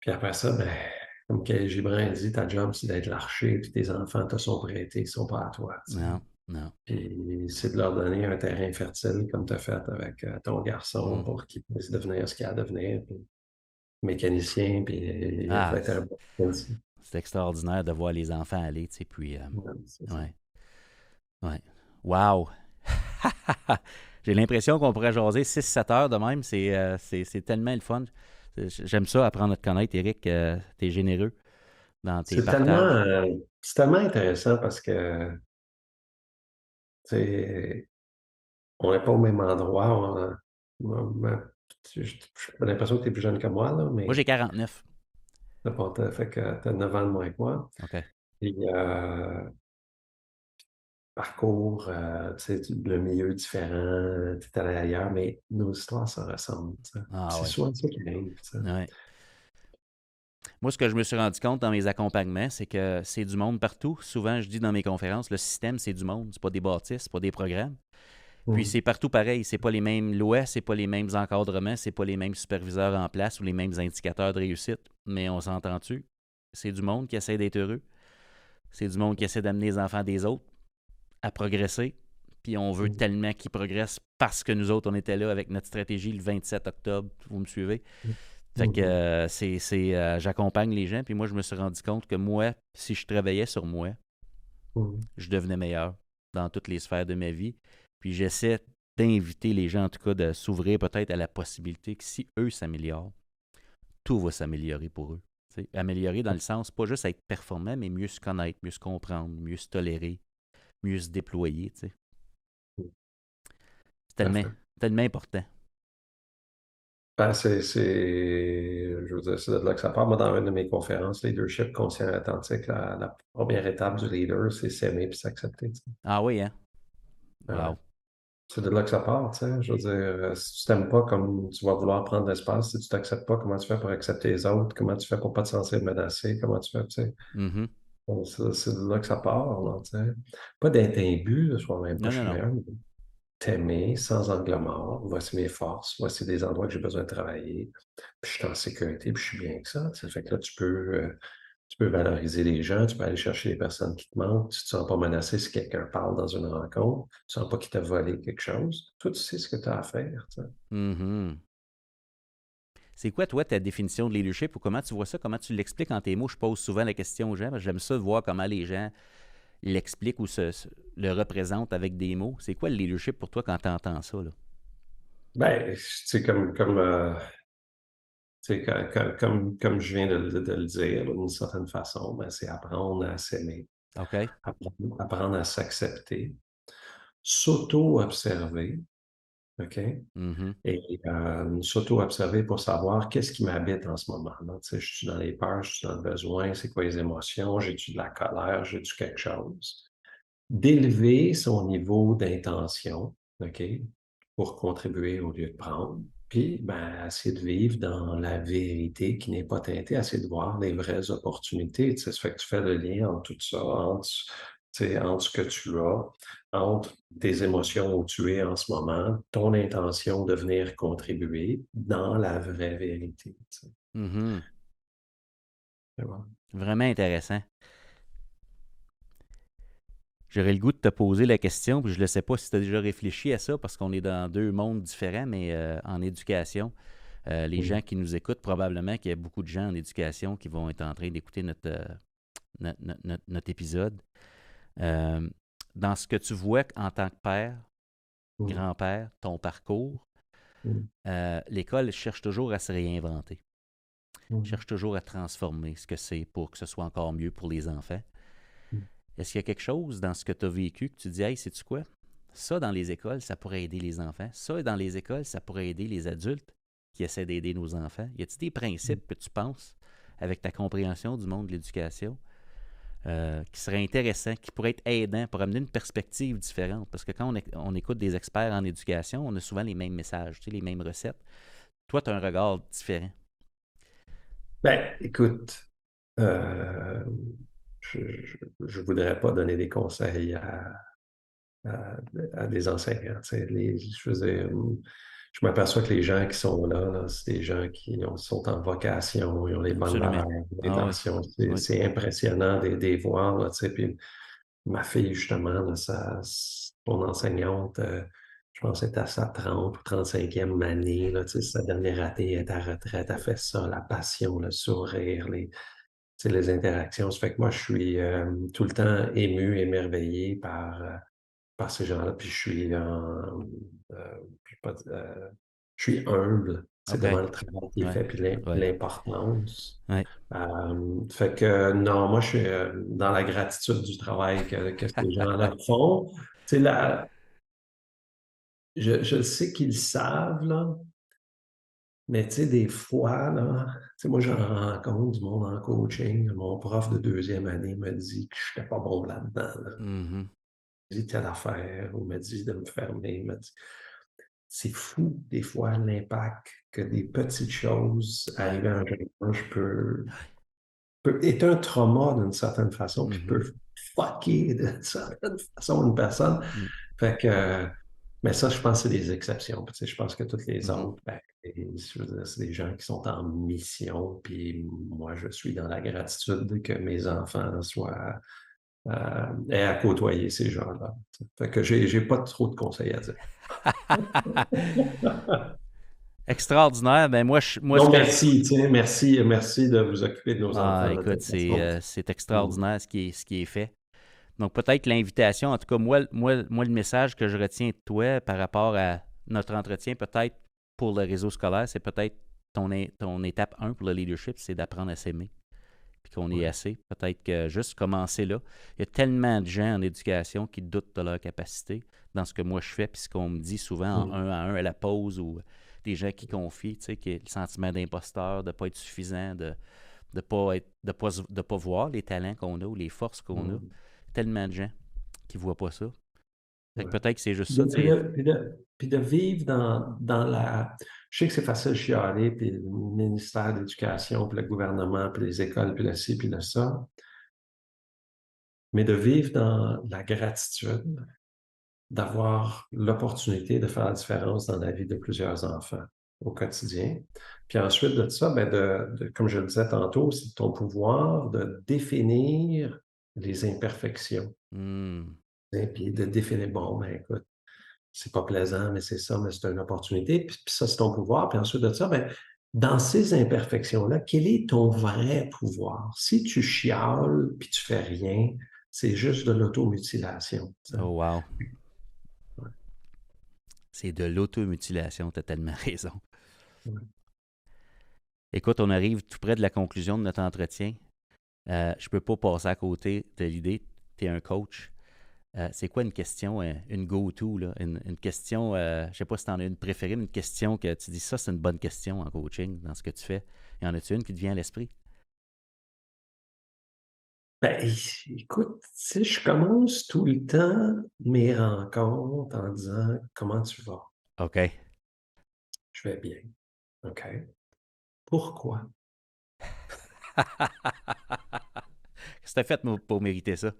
Puis après ça, ben, comme que Gibran dit, ta job, c'est d'être l'archer, puis tes enfants te sont prêtés, ils ne sont pas à toi, tu sais. Non, non. Puis c'est de leur donner un terrain fertile, comme tu as fait avec ton garçon, Hmm. pour qu'il puisse devenir ce qu'il a à devenir, puis mécanicien, puis il va Ah, être un bon mécanicien. c'est extraordinaire de voir les enfants aller, tu sais, puis... Ouais, c'est ça. ouais, ouais. Wow! J'ai l'impression qu'on pourrait jaser 6-7 heures de même. C'est tellement le fun. J'aime ça, apprendre à te connaître, Eric. T'es généreux dans tes partages. C'est tellement intéressant parce que, tu sais, on n'est pas au même endroit. J'ai l'impression que tu es plus jeune que moi, là, Moi, mais j'ai 49. t'as fait que tu as 9 ans de moins que moi. OK. Puis, parcours, tu sais, le milieu différent, tu es allé ailleurs, mais nos histoires se ressemblent, tu sais. Ah C'est ouais. souvent ça qui arrive, tu sais. Ouais. Moi, ce que je me suis rendu compte dans mes accompagnements, c'est que c'est du monde partout. Souvent, je dis dans mes conférences, le système, c'est du monde. C'est pas des bâtisses, c'est pas des programmes. Puis Mm. c'est partout pareil. C'est pas les mêmes lois, c'est pas les mêmes encadrements, c'est pas les mêmes superviseurs en place ou les mêmes indicateurs de réussite. Mais on s'entend-tu? C'est du monde qui essaie d'être heureux. C'est du monde qui essaie d'amener les enfants des autres à progresser. Puis on veut Mm. tellement qu'ils progressent parce que nous autres, on était là avec notre stratégie le 27 octobre. Vous me suivez? Fait que Mhm. j'accompagne les gens. Puis moi, je me suis rendu compte que moi, si je travaillais sur moi, Mm. je devenais meilleur dans toutes les sphères de ma vie. Puis j'essaie d'inviter les gens, en tout cas, de s'ouvrir peut-être à la possibilité que si eux s'améliorent, tout va s'améliorer pour eux. T'sais, améliorer dans le sens, pas juste être performant, mais mieux se connaître, mieux se comprendre, mieux se tolérer, mieux se déployer. T'sais. C'est tellement, Parfait. tellement important. Ben, je veux dire, c'est de là que ça part. Moi, dans une de mes conférences, Leadership conscient et authentique, la première étape du leader, c'est s'aimer puis s'accepter, tu sais. Ah oui, hein? Ah ouais. Wow. C'est de là que ça part, tu sais. Je veux dire, si tu t'aimes pas comme tu vas vouloir prendre l'espace, si tu t'acceptes pas, comment tu fais pour accepter les autres, comment tu fais pour pas te sentir menacé, comment tu fais, tu sais. Mhm. Bon, c'est de là que ça part, là, tu sais. Pas d'être imbu, de soi-même, pas Non, je non, suis non. meilleur, mais t'aimer sans angle mort. Voici mes forces, voici des endroits que j'ai besoin de travailler. Puis je suis en sécurité, puis je suis bien avec ça. Ça fait que là, tu peux valoriser les gens, tu peux aller chercher les personnes qui te manquent. Tu ne te sens pas menacé si quelqu'un parle dans une rencontre. Tu ne sens pas qu'il t'a volé quelque chose. Toi, tu sais ce que tu as à faire, tu sais. Mhm. C'est quoi, toi, ta définition de leadership ou comment tu vois ça? Comment tu l'expliques en tes mots? Je pose souvent la question aux gens parce que j'aime ça de voir comment les gens l'explique ou le représente avec des mots? C'est quoi le leadership pour toi quand tu entends ça, là? Ben, c'est comme je viens de le dire, d'une certaine façon, ben, c'est apprendre à s'aimer, OK? apprendre à s'accepter, s'auto-observer, OK? Mhm. Et s'auto-observer pour savoir qu'est-ce qui m'habite en ce moment. Là. Tu sais, je suis dans les peurs, je suis dans le besoin, c'est quoi les émotions, j'ai-tu de la colère, j'ai-tu quelque chose? D'élever son niveau d'intention, OK, pour contribuer au lieu de prendre. Puis, ben, essayer de vivre dans la vérité qui n'est pas teintée, essayer de voir les vraies opportunités. Tu sais, ça fait que tu fais le lien entre tout ça, tu sais, entre ce que tu as, entre tes émotions où tu es en ce moment, ton intention de venir contribuer dans la vraie vérité. Tu sais. Mhm. C'est bon. Vraiment intéressant. J'aurais le goût de te poser la question, puis je ne sais pas si tu as déjà réfléchi à ça, parce qu'on est dans deux mondes différents, mais en éducation, les gens Mm. qui nous écoutent, probablement qu'il y a beaucoup de gens en éducation qui vont être en train d'écouter notre épisode. Euh, dans ce que tu vois en tant que père, Mm. grand-père, ton parcours, Mm. l'école cherche toujours à se réinventer, Mm. cherche toujours à transformer ce que c'est pour que ce soit encore mieux pour les enfants. Mm. Est-ce qu'il y a quelque chose dans ce que tu as vécu que tu dis, hey, sais-tu quoi? Ça, dans les écoles, ça pourrait aider les enfants. Ça, dans les écoles, ça pourrait aider les adultes qui essaient d'aider nos enfants. Y a-t-il des principes que tu penses, avec ta compréhension du monde de l'éducation, qui seraient intéressants, qui pourraient être aidants pour amener une perspective différente? Parce que quand on écoute des experts en éducation, on a souvent les mêmes messages, tu sais, les mêmes recettes. Toi, tu as un regard différent. Ben, écoute, euh, je voudrais pas donner des conseils à, à des enseignants. Tu sais, je faisais, je m'aperçois que les gens qui sont là, c'est des gens qui sont en vocation, ils ont les bonnes Absolument. valeurs, Ah oui. l'intention. Oui. C'est impressionnant de les voir. Là, tu sais, puis ma fille, justement, là, son enseignante, je pense qu'elle est à sa 30 ou 35e année. Là, tu sais, sa dernière année, elle est à retraite. Elle fait ça, la passion, le sourire, tu sais, les interactions. Ça fait que moi, je suis tout le temps ému, émerveillé par ces gens-là. Puis je suis humble, tu sais, OK. devant le travail qui est Ouais. fait, puis Ouais. l'importance. Ouais. Fait que non, moi, je suis dans la gratitude du travail que ces gens-là font. Tu sais, je sais qu'ils savent, là, mais tu sais, des fois, là, tu sais, moi, j'en rencontre du monde en coaching. Mon prof de deuxième année me dit que je n'étais pas bon là-dedans. Là. Mhm. Il m'a dit telle affaire, ou m'a dit de me fermer. Il m'a dit... C'est fou, des fois, l'impact que des petites choses Ouais. arrivées à un jeune âge peut être un trauma d'une certaine façon, puis Mhm. peut fucker d'une certaine façon une personne. Mm. Fait que, mais ça, je pense que c'est des exceptions. Puis, tu sais, je pense que toutes les Mhm. autres, ben, je veux dire, c'est des gens qui sont en mission, puis moi, je suis dans la gratitude que mes enfants aient à côtoyer ces gens-là. Fait que j'ai pas trop de conseils à dire. Extraordinaire. Ben moi ce Non, que je... merci, tiens, merci de vous occuper de nos Ah, enfants de écoute, telle façon. c'est Mm. extraordinaire ce qui est fait. Donc peut-être l'invitation, en tout cas, moi, le message que je retiens de toi par rapport à notre entretien, peut-être pour le réseau scolaire, c'est peut-être ton étape 1 pour le leadership, c'est d'apprendre à s'aimer. Puis qu'on est Ouais. assez. Peut-être que juste commencer là. Il y a tellement de gens en éducation qui doutent de leur capacité dans ce que moi je fais, puis ce qu'on me dit souvent en Mm. un à un à la pause ou des gens qui confient, tu sais, qui le sentiment d'imposteur, de ne pas être suffisant, de de pas voir les talents qu'on a ou les forces qu'on a. Mm. Tellement de gens qui ne voient pas ça. Fait que Ouais. peut-être que c'est juste Puis ça, de, tu puis sais. de- puis de- puis de vivre dans la... Je sais que c'est facile de chialer, puis le ministère de l'Éducation, puis le gouvernement, puis les écoles, puis le ci, puis le ça, mais de vivre dans la gratitude, d'avoir l'opportunité de faire la différence dans la vie de plusieurs enfants au quotidien. Puis ensuite de ça, ben comme je le disais tantôt, c'est ton pouvoir de définir les imperfections. Hmm. Hein, puis de définir, bon, ben écoute, c'est pas plaisant, mais c'est ça, mais c'est une opportunité. Puis ça, c'est ton pouvoir. Puis ensuite de ça, ben, dans ces imperfections-là, quel est ton vrai pouvoir? Si tu chiales puis tu fais rien, c'est juste de l'automutilation. Oh, wow. Ouais. C'est de l'automutilation, tu as tellement raison. Ouais. Écoute, on arrive tout près de la conclusion de notre entretien. Je ne peux pas passer à côté de l'idée. Tu es un coach. C'est quoi une question, une go-to, là? Une question, je ne sais pas si tu en as une préférée, mais une question que tu dis ça, c'est une bonne question en coaching, dans ce que tu fais. Y en a-tu une qui te vient à l'esprit? Ben, écoute, tu sais, je commence tout le temps mes rencontres en disant comment tu vas? OK. Je vais bien. OK. Pourquoi? Qu'est-ce que tu as fait pour mériter ça?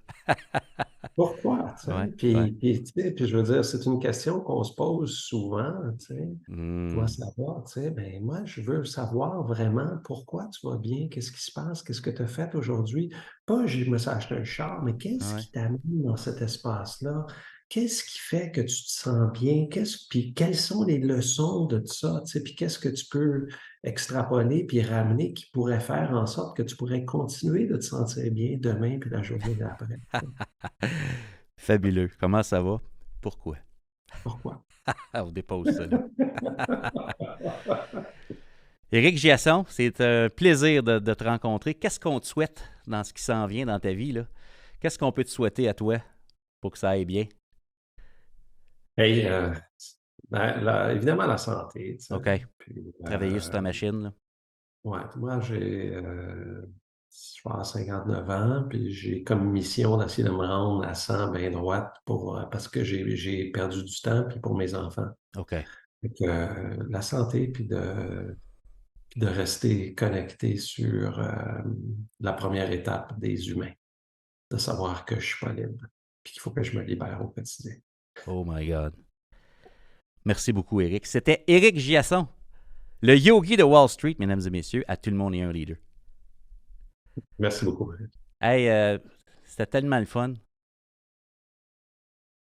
Pourquoi? Tu sais? Ouais, ouais. Puis, tu sais, puis je veux dire, c'est une question qu'on se pose souvent, tu sais. Comment Hmm, ça va? Tu sais, ben, moi, je veux savoir vraiment pourquoi tu vas bien, qu'est-ce qui se passe, qu'est-ce que tu as fait aujourd'hui? Pas, je me suis acheté un char, mais qu'est-ce ouais. qui t'amène dans cet espace-là? Qu'est-ce qui fait que tu te sens bien? Puis quelles sont les leçons de ça? Tu sais, puis qu'est-ce que tu peux extrapoler puis ramener qui pourrait faire en sorte que tu pourrais continuer de te sentir bien demain puis la journée d'après? Fabuleux. Comment ça va? Pourquoi? Pourquoi? On dépose ça là. Éric Giasson, c'est un plaisir de te rencontrer. Qu'est-ce qu'on te souhaite dans ce qui s'en vient dans ta vie, là? Qu'est-ce qu'on peut te souhaiter à toi pour que ça aille bien? Hey, évidemment, la santé, tu sais. OK. Puis, Travailler sur ta machine, là. ouais, moi, je vais avoir 59 ans, puis j'ai comme mission d'essayer de me rendre à 100 bien droite parce que j'ai perdu du temps, puis pour mes enfants. OK. Fait que, la santé, puis de rester connecté sur la première étape des humains, de savoir que je suis pas libre, puis qu'il faut que je me libère au quotidien. Oh my God. Merci beaucoup, Éric. C'était Éric Giasson, le yogi de Wall Street, mesdames et messieurs. À tout le monde et un leader. Merci beaucoup. Hey, c'était tellement le fun.